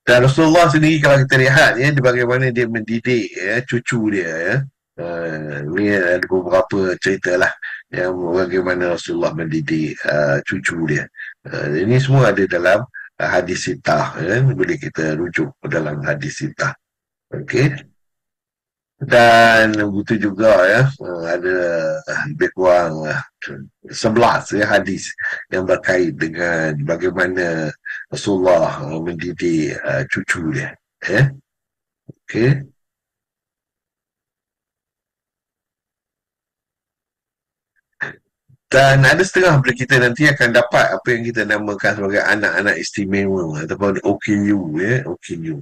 Dan Rasulullah sendiri kalau kita lihat ya bagaimana dia mendidik ya cucu dia ya. Ini ada beberapa cerita lah yang bagaimana Rasulullah mendidik cucu dia. Ini semua ada dalam hadis sitah ya. Boleh kita rujuk dalam hadis sitah. Okey. Dan begitu juga ya ada lebih kurang 11 ya hadis yang berkait dengan bagaimana Rasulullah mendidik cucu dia ya. Okey. Dan ada setengah daripada kita nanti akan dapat apa yang kita namakan sebagai anak-anak istimewa ataupun OKU ya, OKU.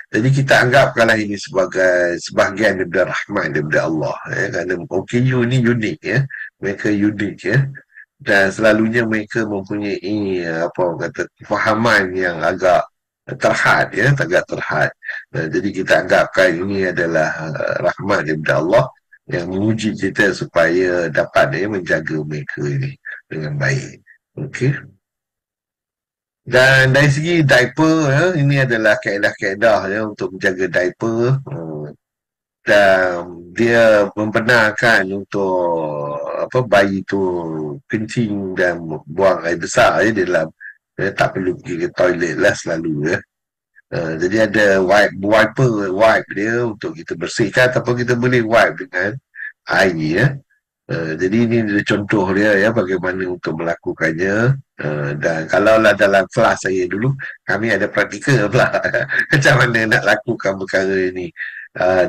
Jadi kita anggapkanlah ini sebagai sebahagian daripada rahmat daripada Allah ya, kerana OKU ni unik ya. Mereka unik ya. Dan selalunya mereka mempunyai apa kata kefahaman yang agak terhad ya, agak terhad. Jadi kita anggapkan ini adalah rahmat daripada Allah yang menguji kita supaya dapat menjaga mereka ini dengan baik. Okey. Dan dari segi diaper ya, ini adalah kaedah-kaedah ya untuk menjaga diaper. Dan dia membenarkan untuk apa bayi tu kencing dan buang air besar ya di dalam ya, tak perlu pergi ke toilet lah selalu ya. Jadi ada wipe dia untuk kita bersihkan ataupun kita boleh wipe dengan air ya. Jadi ini dia contoh dia ya bagaimana untuk melakukannya. Dan kalaulah dalam kelas saya dulu kami ada praktikal pula macam mana nak lakukan perkara ini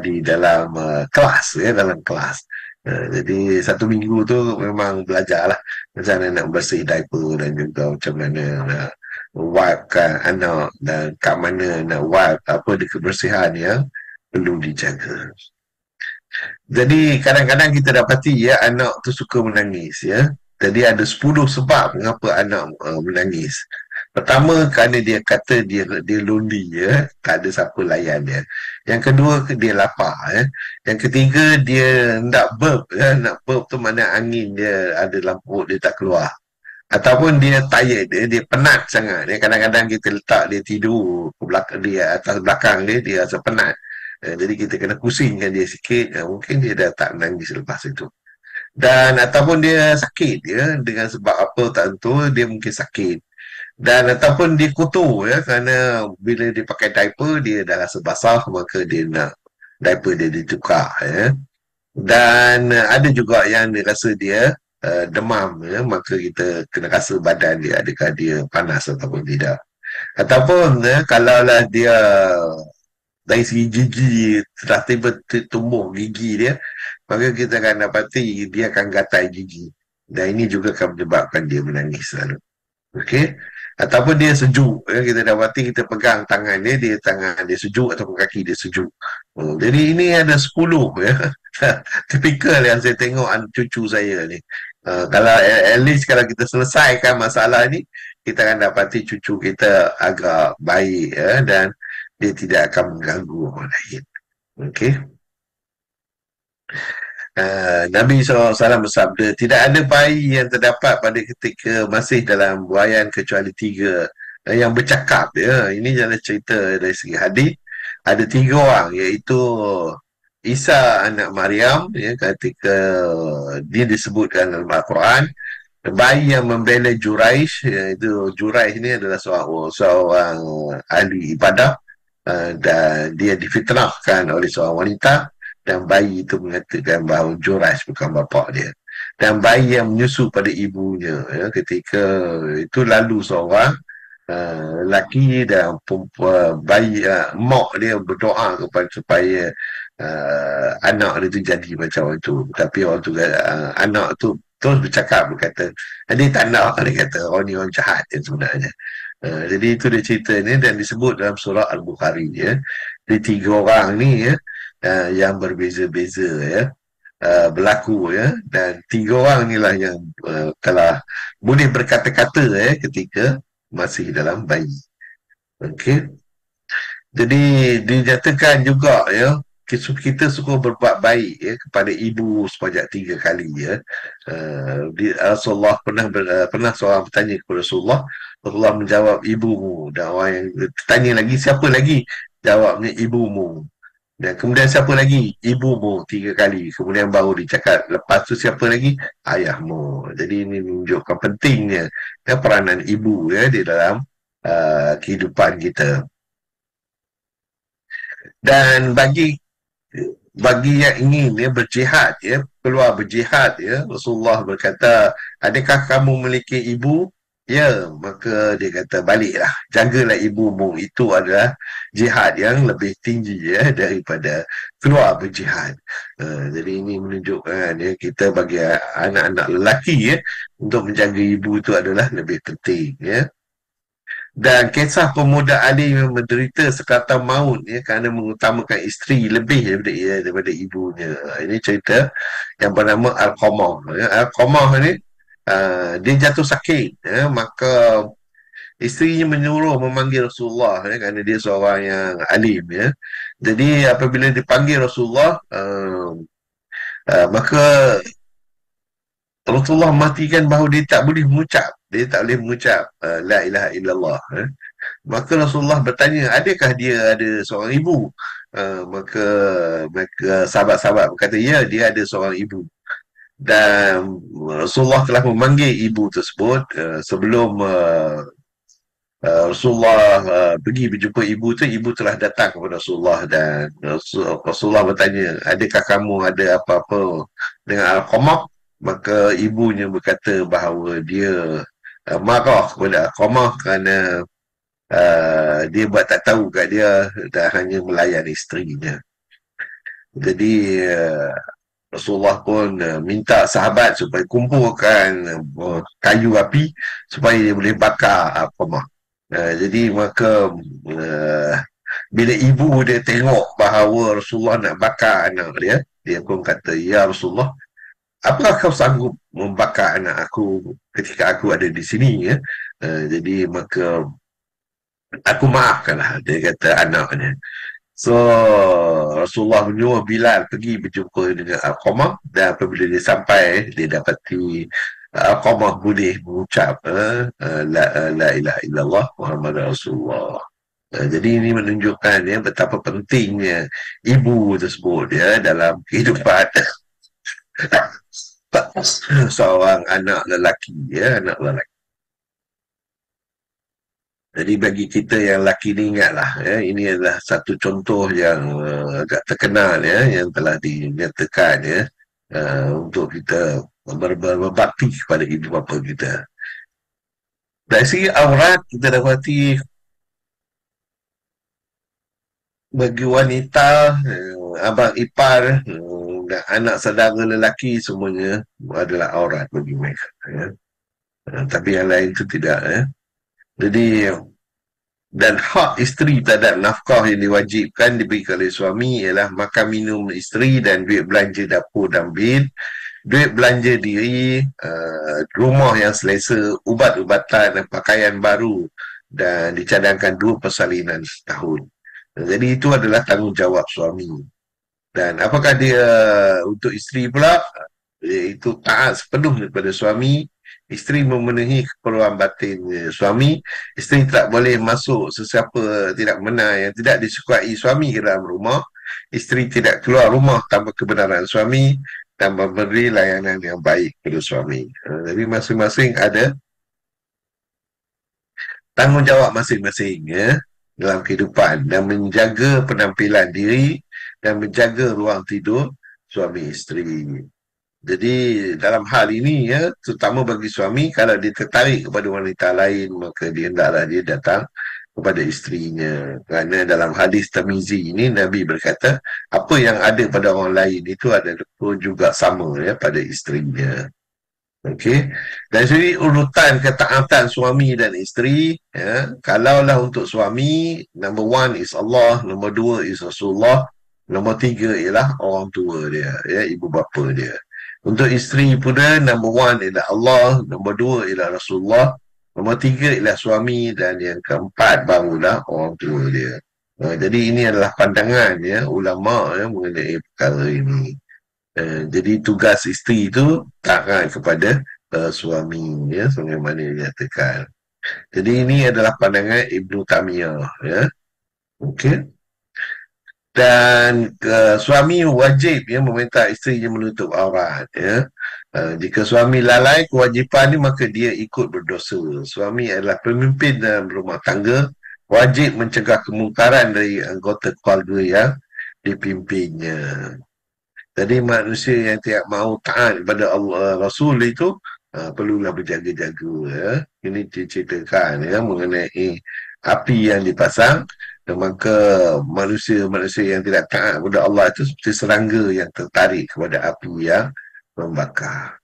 di dalam kelas ya dalam kelas. Jadi satu minggu tu memang belajar lah macam mana nak bersih diaper dan juga macam mana nak wipe kan anak dan kat mana nak wipe apa di kebersihan yang perlu dijaga. Jadi kadang-kadang kita dapati ya anak tu suka menangis ya. Jadi ada 10 sebab mengapa anak menangis. Pertama kerana dia kata dia lonely ya, tak ada siapa layan dia. Yang kedua dia lapar ya. Yang ketiga dia nak burp ya, nak burp tu mana angin dia ada dalam perut dia tak keluar. Ataupun dia tired dia penat sangat dia kadang-kadang kita letak dia tidur ke belakang dia atas belakang dia rasa penat. Jadi kita kena pusingkan dia sikit mungkin dia dah tak menangis lepas itu dan ataupun dia sakit ya dengan sebab apa tak tentu dia mungkin sakit dan ataupun dia kotor ya kerana bila dia pakai diaper dia dah rasa basah maka dia nak diaper dia ditukar ya dan ada juga yang dia rasa dia demam ya maka kita kena rasa badan dia adakah dia panas ataupun tidak ataupun kalaulah dia dari segi gigi telah tiba tumbuh gigi dia maka kita akan dapati dia akan gatal gigi dan ini juga akan menyebabkan dia menangis selalu. Okey, ataupun dia sejuk ya, kita dapati kita pegang tangan dia tangan dia sejuk ataupun kaki dia sejuk. Jadi ini ada 10 ya tipikal yang saya tengok cucu saya ni. Kalau at least kalau kita selesaikan masalah ni kita akan dapati cucu kita agak baik ya dan dia tidak akan mengganggu orang lain. Okey. Nabi SAW bersabda, tidak ada bayi yang terdapat pada ketika masih dalam buayan kecuali 3 yang bercakap. Ya. Ini adalah cerita dari segi hadis. Ada 3 orang, iaitu Isa anak Maryam, ya, ketika dia disebutkan dalam Al-Quran, bayi yang membela Juraish, iaitu Juraish ini adalah seorang ahli ibadah, dan dia difitnahkan oleh seorang wanita dan bayi itu mengatakan bahawa Juraish bukan bapa dia dan bayi yang menyusu pada ibunya ya, ketika itu lalu seorang lelaki dan bayi mak dia berdoa kepada supaya anak dia tu jadi macam itu tapi orang tu anak tu terus bercakap berkata dia tak nak dia kata orang ni orang jahat yang sebenarnya. Jadi itu dia cerita ni dan disebut dalam surah Al-Bukhari ya. Jadi 3 orang ni ya yang berbeza-beza ya berlaku ya dan 3 orang inilah yang telah boleh berkata-kata ya ketika masih dalam bayi. Okey. Jadi dinyatakan juga ya kita suka berbuat baik ya kepada ibu sebanyak 3 kali ya. Rasulullah pernah seorang bertanya kepada Rasulullah menjawab ibumu dan orang yang tanya lagi siapa lagi jawabnya ibumu dan kemudian siapa lagi ibumu 3 kali kemudian baru dicakap lepas tu siapa lagi ayahmu. Jadi ini menunjukkan pentingnya ya, peranan ibu ya di dalam kehidupan kita. Dan bagi yang ingin ya berjihad ya keluar berjihad ya Rasulullah berkata adakah kamu memiliki ibu ya maka dia kata baliklah jagalah ibumu itu adalah jihad yang lebih tinggi ya daripada keluar berjihad. Jadi ini menunjukkan ya kita bagi anak-anak lelaki ya untuk menjaga ibu itu adalah lebih penting ya. Dan kisah pemuda alim yang menderita sekatan maut ya, kerana mengutamakan isteri lebih daripada ibunya. Ini cerita yang bernama Al-Qamah. Ya. Al-Qamah ni dia jatuh sakit. Ya, maka isterinya menyuruh memanggil Rasulullah ya, kerana dia seorang yang alim. Ya. Jadi apabila dipanggil Rasulullah, maka Rasulullah memastikan bahawa dia tak boleh mengucap. Dia tak boleh mengucap La ilaha illallah. Maka Rasulullah bertanya, adakah dia ada seorang ibu? Maka sahabat-sahabat berkata, ya, dia ada seorang ibu. Dan Rasulullah telah memanggil ibu tersebut sebelum Rasulullah pergi berjumpa ibu telah datang kepada Rasulullah dan Rasulullah bertanya, adakah kamu ada apa-apa dengan Al-Qamah? maka ibunya berkata bahawa dia marah kepada Alqamah kerana dia buat tak tahu kat dia dan hanya melayan isterinya. Jadi Rasulullah pun minta sahabat supaya kumpulkan kayu api supaya dia boleh bakar Alqamah. Jadi maka uh, bila ibu dia tengok bahawa Rasulullah nak bakar anak dia, dia pun kata, "Ya Rasulullah, apakah kau sanggup membakar anak aku ketika aku ada di sini?" Ya. Jadi maka aku maafkanlah, dia kata anaknya. So Rasulullah menyuruh Bilal pergi berjumpa dengan Alqamah, dan apabila dia sampai, dia dapati Alqamah boleh mengucap la ilaha illallah Muhammad Rasulullah. Jadi ini menunjukkan ya betapa pentingnya ibu tersebut ya dalam kehidupan seorang anak lelaki ya, anak lelaki. Jadi bagi kita yang lelaki ni, ingatlah ya, ini adalah satu contoh yang agak terkenal ya, yang telah dinyatakan ya, untuk kita berbakti kepada ibu bapa kita. Dari segi aurat, kita dapati bagi wanita, abang ipar, dan anak saudara lelaki semuanya adalah aurat bagi mereka ya. Tapi yang lain itu tidak ya. Jadi dan hak isteri terhadap nafkah yang diwajibkan diberikan oleh suami ialah makan minum isteri dan duit belanja dapur dan bil, duit belanja diri, rumah yang selesa, ubat-ubatan dan pakaian baru, dan dicadangkan 2 persalinan setahun. Jadi itu adalah tanggungjawab suami. Dan apakah dia untuk isteri pula, iaitu taat sepenuhnya kepada suami. Isteri memenuhi keperluan batin suami. Isteri tak boleh masuk sesiapa tidak benar yang tidak disukai suami ke dalam rumah. Isteri tidak keluar rumah tanpa kebenaran suami dan memberi layanan yang baik kepada suami. Jadi masing-masing ada tanggungjawab masing-masing ya dalam kehidupan, dan menjaga penampilan diri dan menjaga ruang tidur suami isteri. Jadi dalam hal ini ya, terutama bagi suami, kalau dia tertarik kepada wanita lain, maka dia hendaklah dia datang kepada isterinya. Kerana dalam hadis Tirmizi ini, Nabi berkata, apa yang ada pada orang lain itu ada pun juga sama ya pada isterinya. Okey. Dari segi urutan ketaatan suami dan isteri, ya, kalaulah untuk suami, number one is Allah, number 2 is Rasulullah, nombor 3 ialah orang tua dia, ya, ibu bapa dia. Untuk isteri pula, number 1 ialah Allah, nombor 2 ialah Rasulullah, nombor 3 ialah suami, dan yang keempat barulah orang tua dia. Jadi ini adalah pandangan ya ulama ya mengenai perkara ini. Jadi tugas isteri itu taat kepada suami ya, sebagaimana dinyatakan. Jadi ini adalah pandangan Ibnu Taimiyah ya. Okey. Dan suami wajib ya meminta isterinya menutup aurat ya. Jika suami lalai kewajipan ini, maka dia ikut berdosa. Suami adalah pemimpin dalam rumah tangga, wajib mencegah kemungkaran dari anggota keluarga yang dipimpinnya. Jadi manusia yang tidak mahu taat kepada Allah Rasul itu perlulah berjaga-jaga ya. Ini diceritakan ya mengenai api yang dipasang, dan maka manusia-manusia yang tidak taat kepada Allah itu seperti serangga yang tertarik kepada api yang membakar.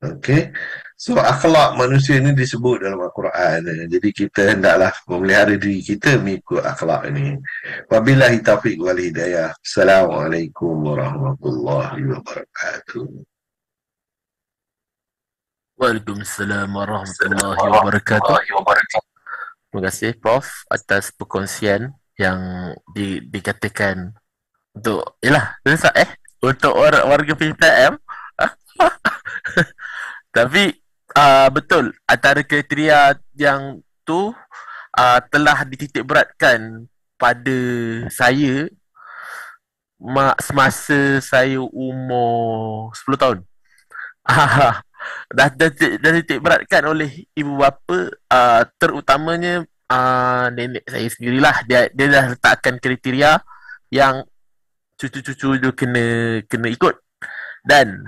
Okey. So akhlak manusia ini disebut dalam Al-Quran. Jadi kita hendaklah memelihara diri kita mengikut akhlak ini. Wabillahi taufiq wal hidayah. Assalamualaikum warahmatullahi wabarakatuh. Waalaikumsalam warahmatullahi wabarakatuh. Terima kasih Prof atas perkongsian yang dikatakan untuk untuk warga PTM. Tapi betul, antara kriteria yang tu telah dititik beratkan pada saya semasa saya umur 10 tahun. dah titik beratkan oleh ibu bapa, terutamanya nenek saya sendirilah. Dia dah letakkan kriteria yang cucu-cucu dia kena ikut. Dan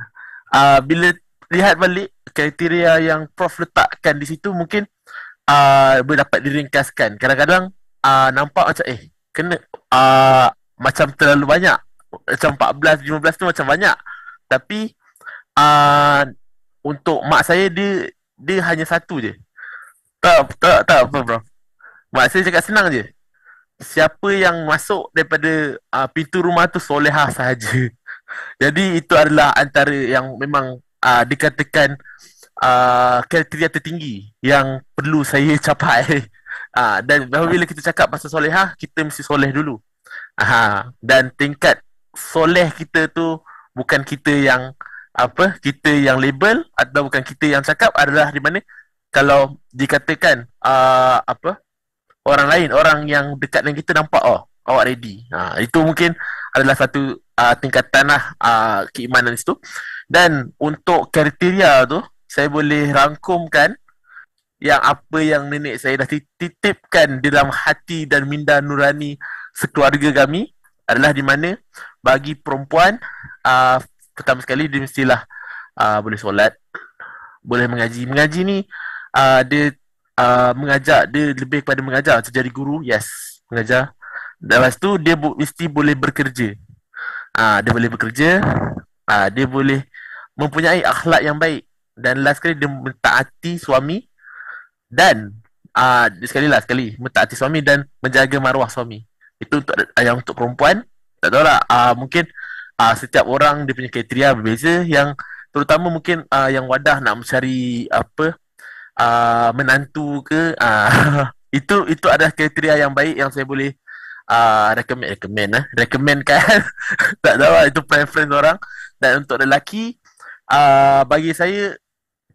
Bila lihat balik kriteria yang Prof letakkan di situ, mungkin boleh dapat diringkaskan. Kadang-kadang nampak macam kena macam terlalu banyak. Macam 14 15 tu macam banyak. Tapi uh, untuk mak saya, dia dia hanya satu je. Tak apa bro. Mak saya cakap senang je. Siapa yang masuk daripada pintu rumah tu solehah sahaja. Jadi itu adalah antara yang memang dikatakan kriteria tertinggi yang perlu saya capai. Dan apabila kita cakap pasal solehah, kita mesti soleh dulu. Dan tingkat soleh kita tu bukan kita yang kita yang label, atau bukan kita yang cakap, adalah di mana kalau dikatakan orang lain, orang yang dekat dengan kita nampak, oh awak ready, itu mungkin adalah satu tingkatan lah keimanan itu. Dan untuk kriteria tu, saya boleh rangkumkan yang apa yang nenek saya dah titipkan dalam hati dan minda nurani sekeluarga kami, adalah di mana bagi perempuan, pertama sekali dia mestilah boleh solat, boleh mengaji. Mengaji ni dia mengajar, dia lebih kepada mengajar macam jadi guru, yes, mengajar. Lepas tu dia mesti boleh bekerja. Dia boleh bekerja, dia boleh mempunyai akhlak yang baik, dan last sekali dia mentaati suami, dan sekali mentaati suami dan menjaga maruah suami. Itu untuk yang untuk perempuan. Tak tahu lah, mungkin setiap orang dia punya kriteria berbeza. Yang terutama mungkin yang wadah nak mencari menantu ke, itu adalah kriteria yang baik yang saya boleh recommendkan. Tak tahu lah, itu preference orang. Dan untuk lelaki, bagi saya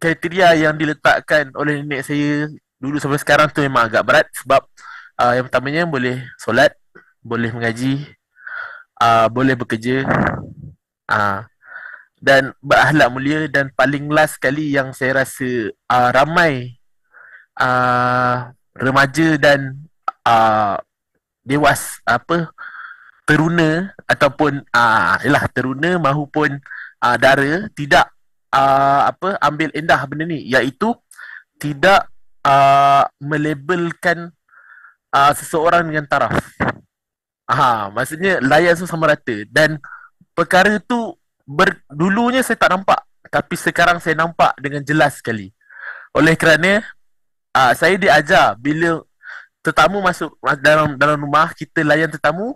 kriteria yang diletakkan oleh nenek saya dulu sampai sekarang tu memang agak berat. Sebab yang pertamanya boleh solat, boleh mengaji, boleh bekerja, dan berakhlak mulia. Dan paling last sekali yang saya rasa ramai remaja dan dewas teruna, ataupun teruna mahupun dara tidak ambil endah benda ni, iaitu tidak melabelkan seseorang dengan taraf. Maksudnya layan tu sama rata. Dan perkara tu dulunya saya tak nampak, tapi sekarang saya nampak dengan jelas sekali. Oleh kerana saya diajar, bila tetamu masuk dalam rumah, kita layan tetamu.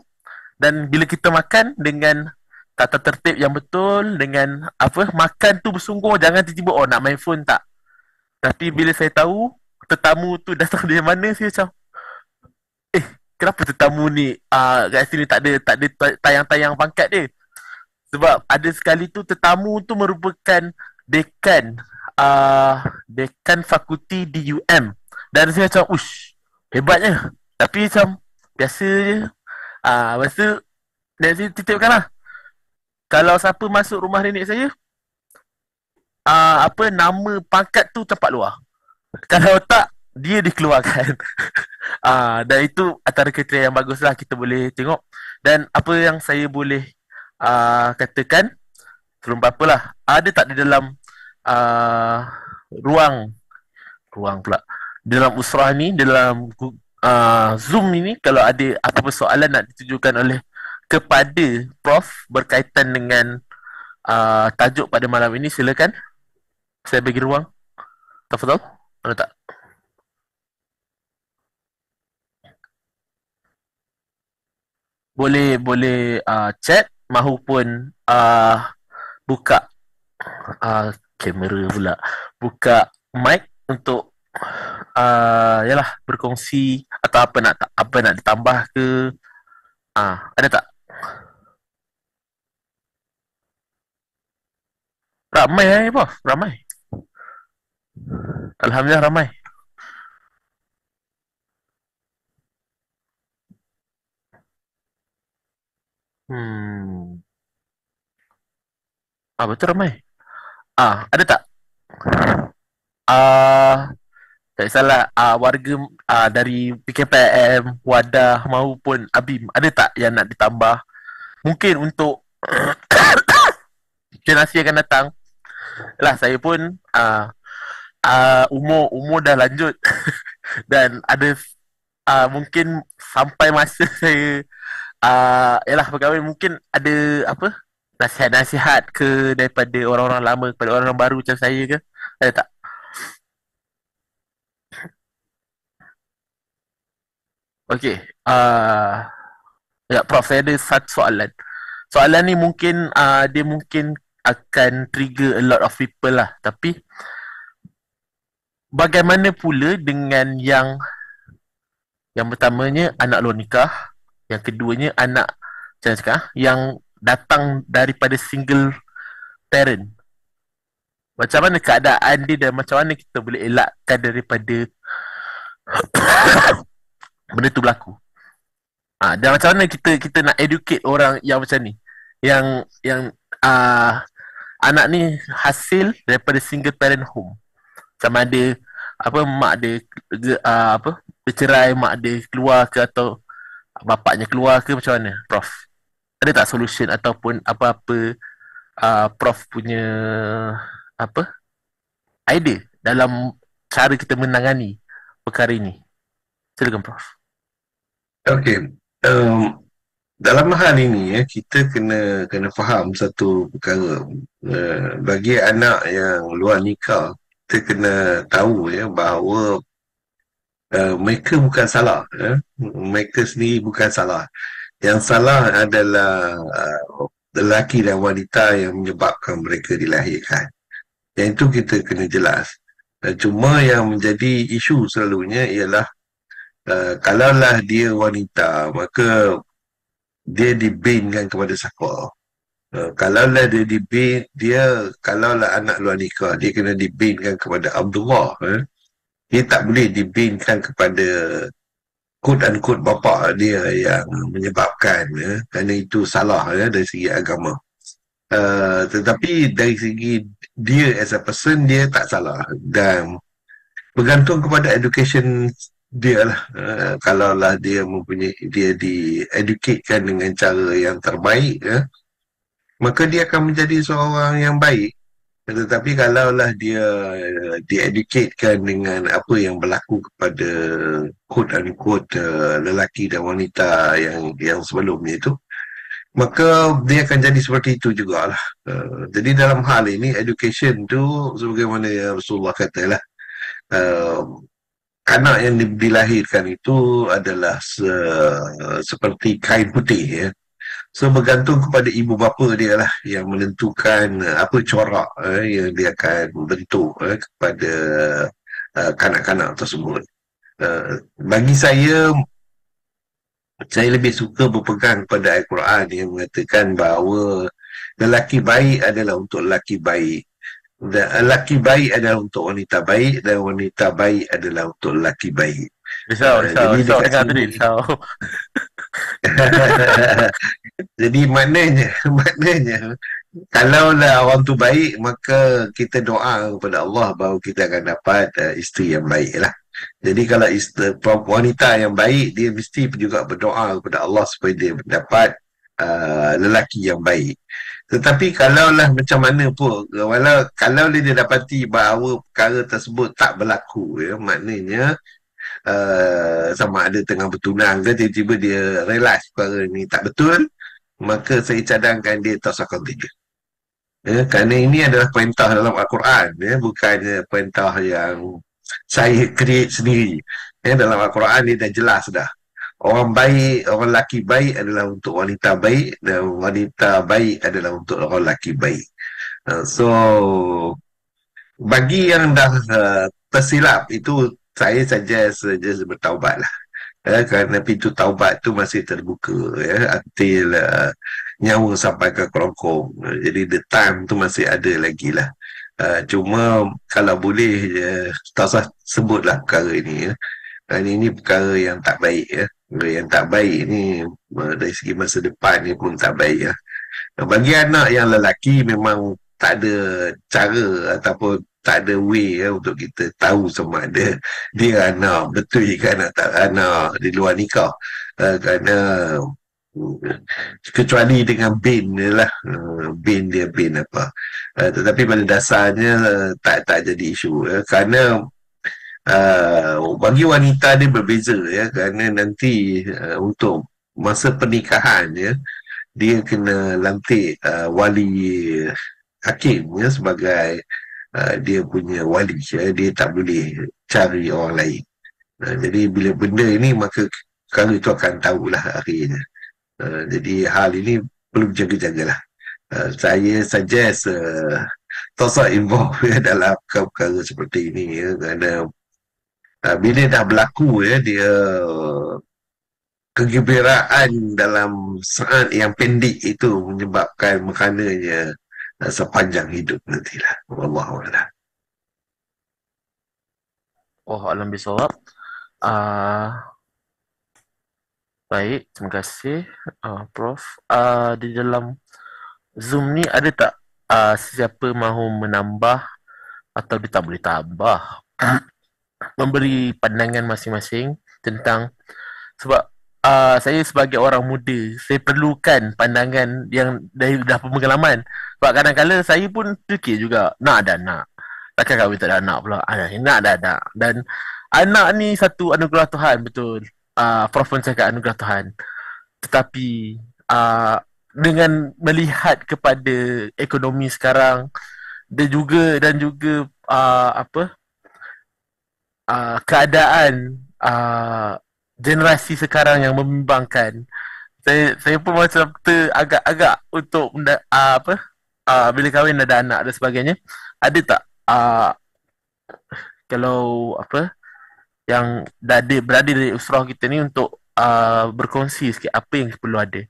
Dan bila kita makan dengan tata tertib yang betul, dengan makan tu bersungguh, jangan tiba-tiba nak main phone, tak. Tapi bila saya tahu tetamu tu datang dari mana, saya macam kenapa tetamu ni kat sini tak ada tayang-tayang pangkat dia. Sebab ada sekali tu tetamu tu merupakan dekan dekan fakulti di UM. Dan saya macam hebatnya. Tapi macam biasa je. Lepas tu nenek saya titipkan lah, kalau siapa masuk rumah nenek saya, nama pangkat tu tempat luar. Kalau tak, dia dikeluarkan. Dan itu antara kriteria yang bagus lah, kita boleh tengok. Dan apa yang saya boleh katakan, belum apa lah, ada tak di dalam ruang pula, dalam usrah ni, dalam Zoom ini, kalau ada apa-apa soalan nak ditujukan oleh kepada Prof berkaitan dengan tajuk pada malam ini, silakan. Saya bagi ruang. Tafadhal. Ada tak? Boleh chat mahupun buka kamera pula. Buka mic untuk yalah, berkongsi atau apa nak ditambah ke. Ada tak? Ramai Prof. Ramai. Alhamdulillah ramai. Betul ramai. Ada tak? Tak salah, warga dari PKPM, Wadah maupun ABIM, ada tak yang nak ditambah? Mungkin untuk generasi akan datang, Lah saya pun umur umur dah lanjut dan ada mungkin sampai masa saya yalah berkahwin, mungkin ada apa nasihat-nasihat ke daripada orang-orang lama kepada orang-orang baru macam saya ke, ada tak? Okey, ya Prof, saya ada satu soalan. Soalan ni mungkin dia mungkin akan trigger a lot of people lah, tapi bagaimana pula dengan yang pertamanya anak luar nikah, yang keduanya anak macam cakap yang datang daripada single parent. Macam mana keadaan dia dan macam mana kita boleh elakkan daripada benda tu berlaku. Dan macam mana kita nak educate orang yang macam ni. Yang anak ni hasil daripada single parent home. Sama ada apa mak dia apa bercerai, mak dia keluar ke atau bapaknya keluar ke, macam mana Prof? Ada tak solution ataupun apa-apa Prof punya apa idea dalam cara kita menangani perkara ini? Silakan Prof. Okey. Um, Dalam hal ini kita kena kena faham satu perkara. Bagi anak yang luar nikah, kita kena tahu bahawa mereka bukan salah. Mereka sendiri bukan salah. Yang salah adalah lelaki dan wanita yang menyebabkan mereka dilahirkan. Yang itu kita kena jelas. Cuma yang menjadi isu selalunya ialah kalaulah dia wanita, maka dia dibinkan kepada siapa? Kalaulah dia kalaulah anak luar nikah, dia kena dibinkan kepada Abdullah. Dia tak boleh dibinkan kepada quote-unquote bapa dia yang menyebabkan, kerana itu salah dari segi agama. Tetapi dari segi dia as a person, dia tak salah. Dan bergantung kepada education dia lah. Kalaulah dia mempunyai, dia di-educatekan dengan cara yang terbaik, maka dia akan menjadi seorang yang baik. Tetapi kalaulah dia di-educatekan dengan apa yang berlaku kepada quote-unquote lelaki dan wanita yang sebelumnya itu, maka dia akan jadi seperti itu jugalah. Jadi dalam hal ini, education tu sebagaimana yang Rasulullah katalah, anak yang dilahirkan itu adalah seperti kain putih, ya. So bergantung kepada ibu bapa dia lah yang menentukan apa corak yang dia akan bentuk kepada kanak-kanak tersebut. Bagi saya lebih suka berpegang pada Al-Quran yang mengatakan bahawa lelaki baik adalah untuk lelaki baik, dan lelaki baik adalah untuk wanita baik, dan wanita baik adalah untuk lelaki baik. Risau Jadi dekat dengar tadi sini risau. jadi maknanya kalaulah orang tu baik, maka kita doa kepada Allah bahawa kita akan dapat isteri yang baik lah. Jadi kalau wanita yang baik, dia mesti juga berdoa kepada Allah supaya dia mendapat lelaki yang baik. Tetapi kalaulah macam mana pun, kalau dia dapati bahawa perkara tersebut tak berlaku, maknanya sama ada tengah bertunang ke, tiba-tiba dia realise perkara ni tak betul, maka saya cadangkan dia tasakkan tiga. Kerana ini adalah perintah dalam Al-Quran, bukannya perintah yang saya create sendiri. Dalam Al-Quran ni dah jelas dah. Orang baik, orang lelaki baik adalah untuk wanita baik, dan wanita baik adalah untuk orang lelaki baik. So, bagi yang dah tersilap, itu saya suggest bertaubat lah. Kerana pintu taubat tu masih terbuka, until nyawa sampai ke kerongkong. Jadi the time tu masih ada lagi lah. Cuma kalau boleh tak usah sebutlah perkara ini, ini perkara yang tak baik, yang tak baik ni dari segi masa depan ni pun tak baik. Bagi anak yang lelaki, memang tak ada cara ataupun tak ada way untuk kita tahu sama ada dia anak betul ke anak tak anak di luar nikah. Kerana Kecuali dengan bin dia lah. Bin dia bin apa. Tetapi pada dasarnya tak jadi isu kerana bagi wanita dia berbeza kerana nanti untuk masa pernikahan dia kena lantik wali hakim sebagai dia punya wali dia tak boleh cari orang lain. Jadi bila benda ini maka perkara itu akan tahulah akhirnya. Jadi hal ini perlu jaga-jagalah. Saya suggest tak usah involve dalam perkara seperti ini kerana bila dah berlaku dia kegembiraan dalam saat yang pendek itu menyebabkan mekananya sepanjang hidup nantilah. Wallahualam. Oh, alam bisawab. Baik, terima kasih, Prof. Di dalam Zoom ni ada tak siapa mahu menambah atau dia tak boleh tambah memberi pandangan masing-masing tentang sebab saya sebagai orang muda saya perlukan pandangan yang dah pengalaman sebab kadang-kadang saya pun fikir juga nak ada anak takkan kahwin tak ada anak pula nak ada anak dan anak ni satu anugerah Tuhan betul. Prof pun cakap anugerah Tuhan tetapi dengan melihat kepada ekonomi sekarang dan juga keadaan generasi sekarang yang membimbangkan. Saya pun macam agak-agak untuk bila kahwin ada anak dan sebagainya. Ada tak kalau yang berada di usrah kita ni untuk berkongsi sikit apa yang perlu ada.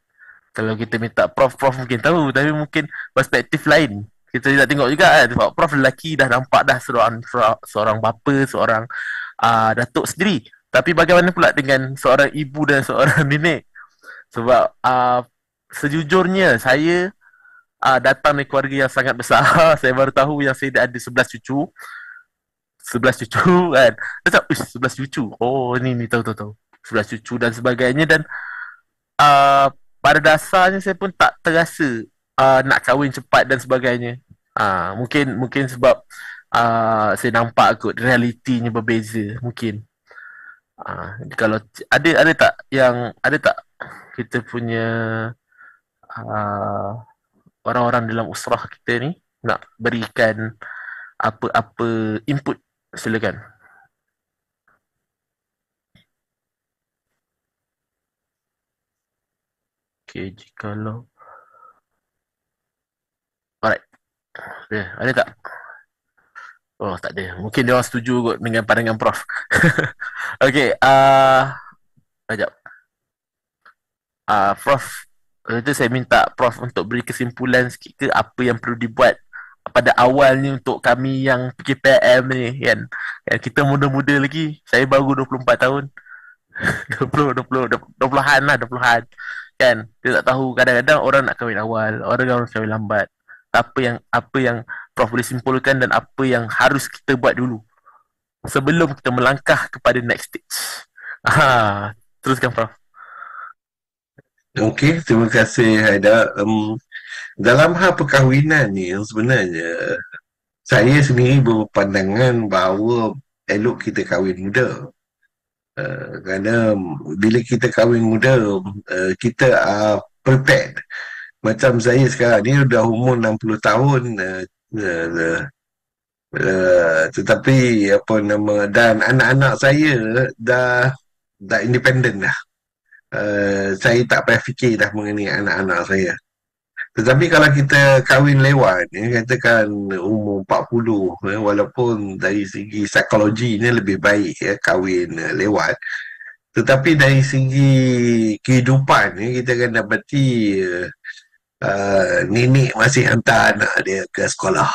Kalau kita minta Prof mungkin tahu tapi mungkin perspektif lain kita tak tengok juga kan sebab Prof lelaki dah nampak dah seorang bapa, seorang datuk sendiri. Tapi bagaimana pula dengan seorang ibu dan seorang nenek? Sebab sejujurnya saya datang dari keluarga yang sangat besar. Saya baru tahu yang saya ada 11 cucu. 11 cucu kan. Macam 11 cucu. Oh ni tahu. 11 cucu dan sebagainya dan pada dasarnya saya pun tak terasa nak kahwin cepat dan sebagainya. Mungkin sebab saya nampak kot realitinya berbeza mungkin. Kalau ada tak kita punya orang-orang dalam usrah kita ni nak berikan apa-apa input, silakan. Okay, jikalau alright. Ada tak? Oh, tak ada. Mungkin dia orang setuju kot dengan pandangan Prof. Okay, sekejap. Prof, itu saya minta Prof untuk beri kesimpulan sikit ke apa yang perlu dibuat pada awal ni untuk kami yang PKPM ni kan. Kita muda-muda lagi. Saya baru 24 tahun. 20-an lah, 20-an. Kan? Kita tak tahu kadang-kadang orang nak kahwin awal, orang kahwin lambat. Apa yang Prof boleh simpulkan dan apa yang harus kita buat dulu sebelum kita melangkah kepada next stage. Teruskan Prof. Okey, terima kasih Haidar. Dalam hal perkahwinan ni sebenarnya saya sendiri berpandangan bahawa elok kita kahwin muda. Kerana bila kita kahwin muda, kita prepared. Macam saya sekarang ni dah umur 60 tahun, tetapi dan anak-anak saya dah independen dah. Saya tak payah fikir dah mengenai anak-anak saya. Tetapi kalau kita kahwin lewat, katakan umur 40, walaupun dari segi psikologi ni lebih baik kahwin lewat, tetapi dari segi kehidupan kita akan dapati nenek masih hantar anak dia ke sekolah.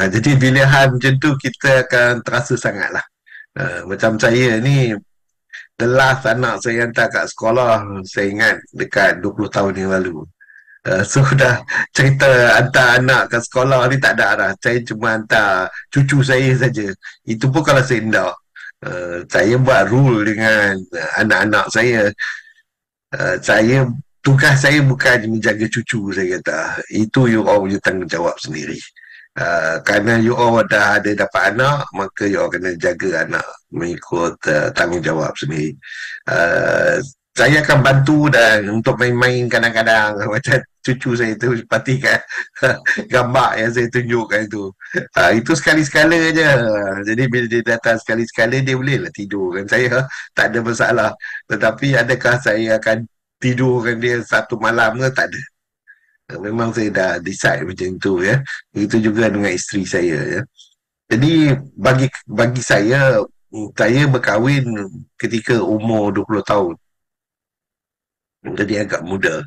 Jadi pilihan macam tu kita akan terasa sangatlah. Macam saya ni, the last anak saya hantar kat sekolah, saya ingat dekat 20 tahun yang lalu. So dah cerita hantar anak ke sekolah ni tak ada dah. Saya cuma hantar cucu saya saja. Itu pun kalau saya hendak. Saya buat rule dengan anak-anak saya. Saya tugas saya bukan menjaga cucu, saya kata. Itu you all punya tanggungjawab sendiri. Kerana you all dah ada dapat anak, maka you all kena jaga anak mengikut tanggungjawab sendiri. Uh, saya akan bantu dan untuk main-main kadang-kadang macam cucu saya tu patikan gambar yang saya tunjukkan tu. Itu sekali-sekala je. Jadi bila dia datang sekali-sekala dia boleh lah tidur kan saya, tak ada masalah. Tetapi adakah saya akan tidurkan dia satu malam ke? Tak ada. Memang saya dah decide macam tu ya. Begitu juga dengan isteri saya ya. Jadi bagi bagi saya berkahwin ketika umur 20 tahun. Jadi agak muda.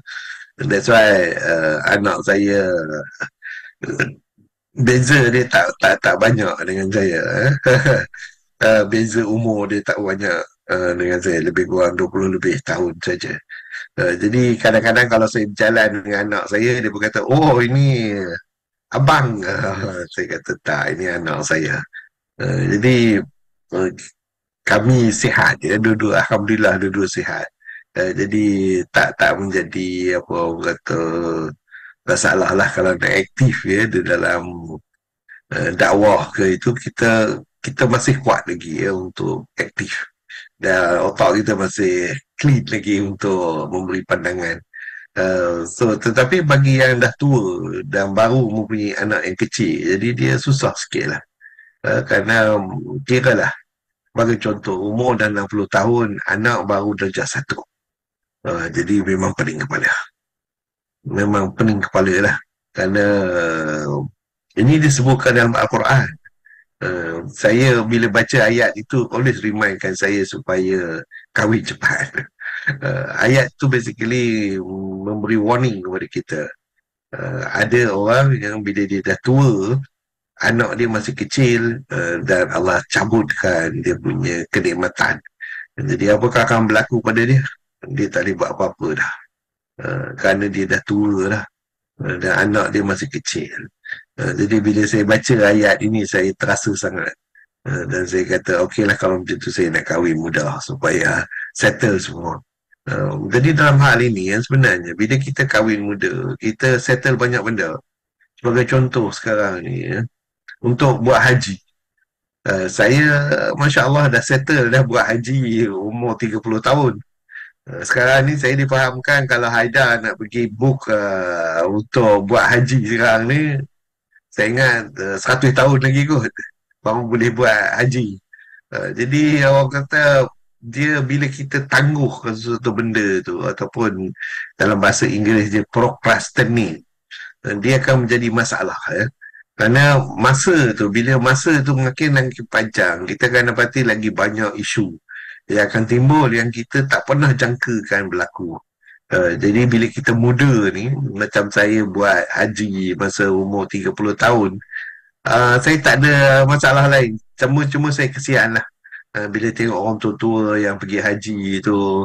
That's why anak saya beza dia tak banyak dengan saya. Beza umur dia tak banyak dengan saya, lebih kurang 20 lebih tahun saja. Jadi kadang-kadang kalau saya berjalan dengan anak saya, dia pun kata, oh ini abang. Saya kata tak, ini anak saya. Jadi uh, kami sihat ya, dua-dua alhamdulillah dua-dua sihat. Jadi tak menjadi apa orang kata masalah lah kalau nak aktif ya di dalam dakwah ke itu, kita masih kuat lagi ya untuk aktif, dan otak kita masih clean lagi untuk memberi pandangan. Tetapi bagi yang dah tua dan baru mempunyai anak yang kecil, jadi dia susah sikit lah. Kerana kira lah, bagi contoh, umur dah 60 tahun, anak baru darjah 1. Jadi memang pening kepala. Memang pening kepala lah. Kerana ini disebutkan dalam Al-Quran. Saya bila baca ayat itu, always remindkan saya supaya kahwin cepat. Ayat tu basically memberi warning kepada kita. Ada orang yang bila dia dah tua, anak dia masih kecil, dan Allah cabutkan dia punya kenikmatan. Jadi apakah akan berlaku pada dia? Dia tak boleh buat apa-apa dah. Kerana dia dah tua dah. Dan anak dia masih kecil. Jadi bila saya baca ayat ini, saya terasa sangat. Dan saya kata, okeylah kalau macam tu saya nak kahwin muda supaya settle semua. Jadi dalam hal ini yang sebenarnya, bila kita kahwin muda, kita settle banyak benda. Sebagai contoh sekarang ni, untuk buat haji. Saya, Masya Allah, dah settle dah buat haji umur 30 tahun. Sekarang ni saya difahamkan kalau Haidar nak pergi book untuk buat haji sekarang ni, saya ingat 100 tahun lagi kot baru boleh buat haji. Jadi orang kata dia bila kita tangguh sesuatu benda tu, ataupun dalam bahasa Inggeris dia procrastinate, dia akan menjadi masalah ya. Kerana bila masa tu makin panjang, kita akan dapati lagi banyak isu yang akan timbul yang kita tak pernah jangkakan berlaku. Jadi bila kita muda ni, macam saya buat haji masa umur 30 tahun, saya tak ada masalah lain. Cuma saya kesian lah. Bila tengok orang tua-tua yang pergi haji tu,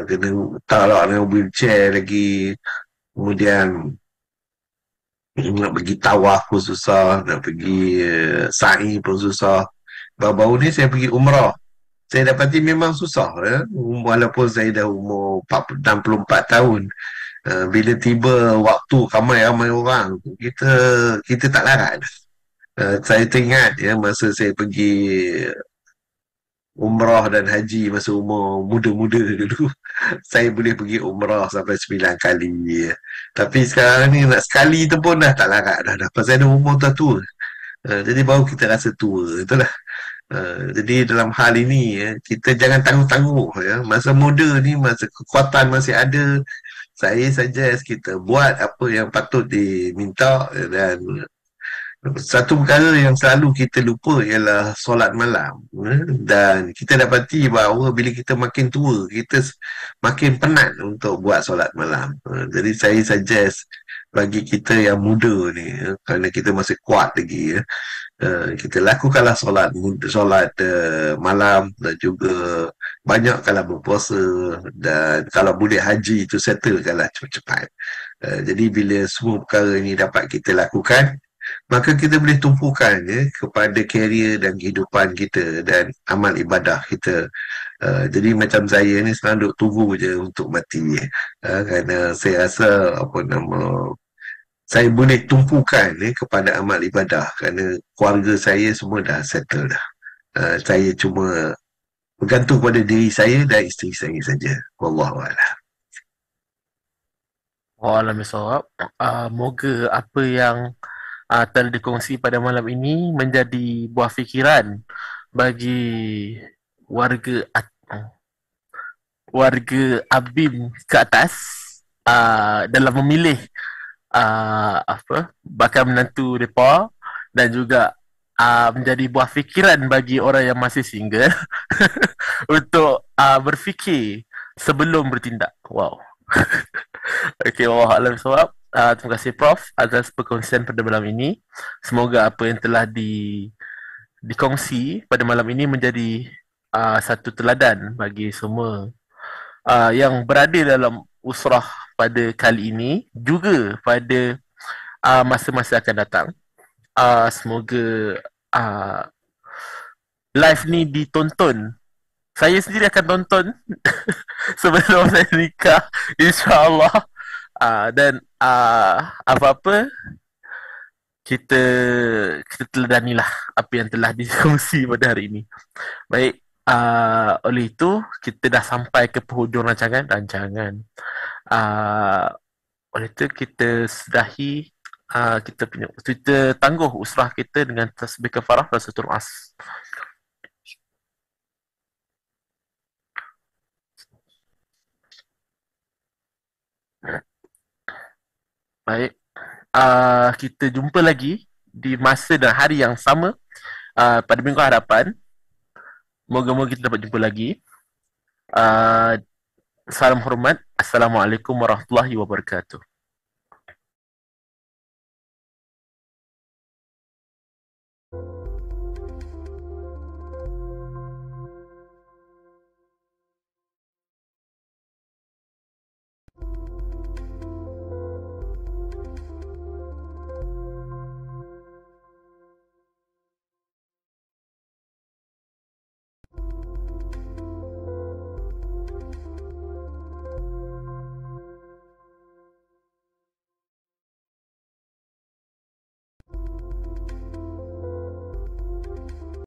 kena talak dengan wheelchair lagi. Kemudian nak pergi tawaf pun susah, nak pergi sa'i pun susah. Baru-baru ni saya pergi umrah. Saya dapati memang susah ya? Walaupun saya dah umur 64 tahun. Bila tiba waktu ramai-ramai orang, kita tak larat. Saya teringat ya, masa saya pergi umrah dan haji masa umur muda-muda dulu, saya boleh pergi umrah sampai 9 kali ya. Tapi sekarang ni nak sekali tu pun dah tak larat dah pasal ada umur tua. Jadi baru kita rasa tua, itulah. Jadi dalam hal ini ya, kita jangan tangguh-tangguh ya. Masa muda ni, masa kekuatan masih ada, saya suggest kita buat apa yang patut diminta. Dan satu perkara yang selalu kita lupa ialah solat malam. Dan kita dapati bahawa bila kita makin tua, kita makin penat untuk buat solat malam. Jadi saya suggest bagi kita yang muda ni, kerana kita masih kuat lagi ya, kita lakukanlah solat malam, dan juga banyakkanlah berpuasa, dan kalau boleh haji itu settlekanlah cepat-cepat. Jadi bila semua perkara ini dapat kita lakukan, maka kita boleh tumpukan ya, kepada karier dan kehidupan kita dan amal ibadah kita Jadi macam saya ni sekarang duk tunggu je untuk mati. Kerana saya rasa apa nama, saya boleh tumpukan kepada amal ibadah kerana keluarga saya semua dah settle dah. Saya cuma bergantung pada diri saya dan isteri saya saja. Wallahualam. Wallahualam bisawab. Moga apa yang telah dikongsi pada malam ini menjadi buah fikiran bagi warga warga Abim ke atas dalam memilih bakal menantu mereka, dan juga menjadi buah fikiran bagi orang yang masih single untuk berfikir sebelum bertindak. Wow. Okey, wallahualam bisawab. Terima kasih Prof atas perkongsian pada malam ini. Semoga apa yang telah dikongsi pada malam ini menjadi satu teladan bagi semua yang berada dalam usrah pada kali ini, juga pada masa-masa akan datang. Semoga live ni ditonton. Saya sendiri akan tonton sebelum saya nikah, insyaAllah. Dan apa-apa, kita kita teladanilah apa yang telah dikongsi pada hari ini. Baik, oleh itu kita dah sampai ke penghujung rancangan. Uh, Oleh itu kita sudahi kita tangguh usrah kita dengan tasbih kafarah dan suratul as. Baik, kita jumpa lagi di masa dan hari yang sama pada minggu hadapan. Moga-moga kita dapat jumpa lagi. Salam hormat. Assalamualaikum warahmatullahi wabarakatuh.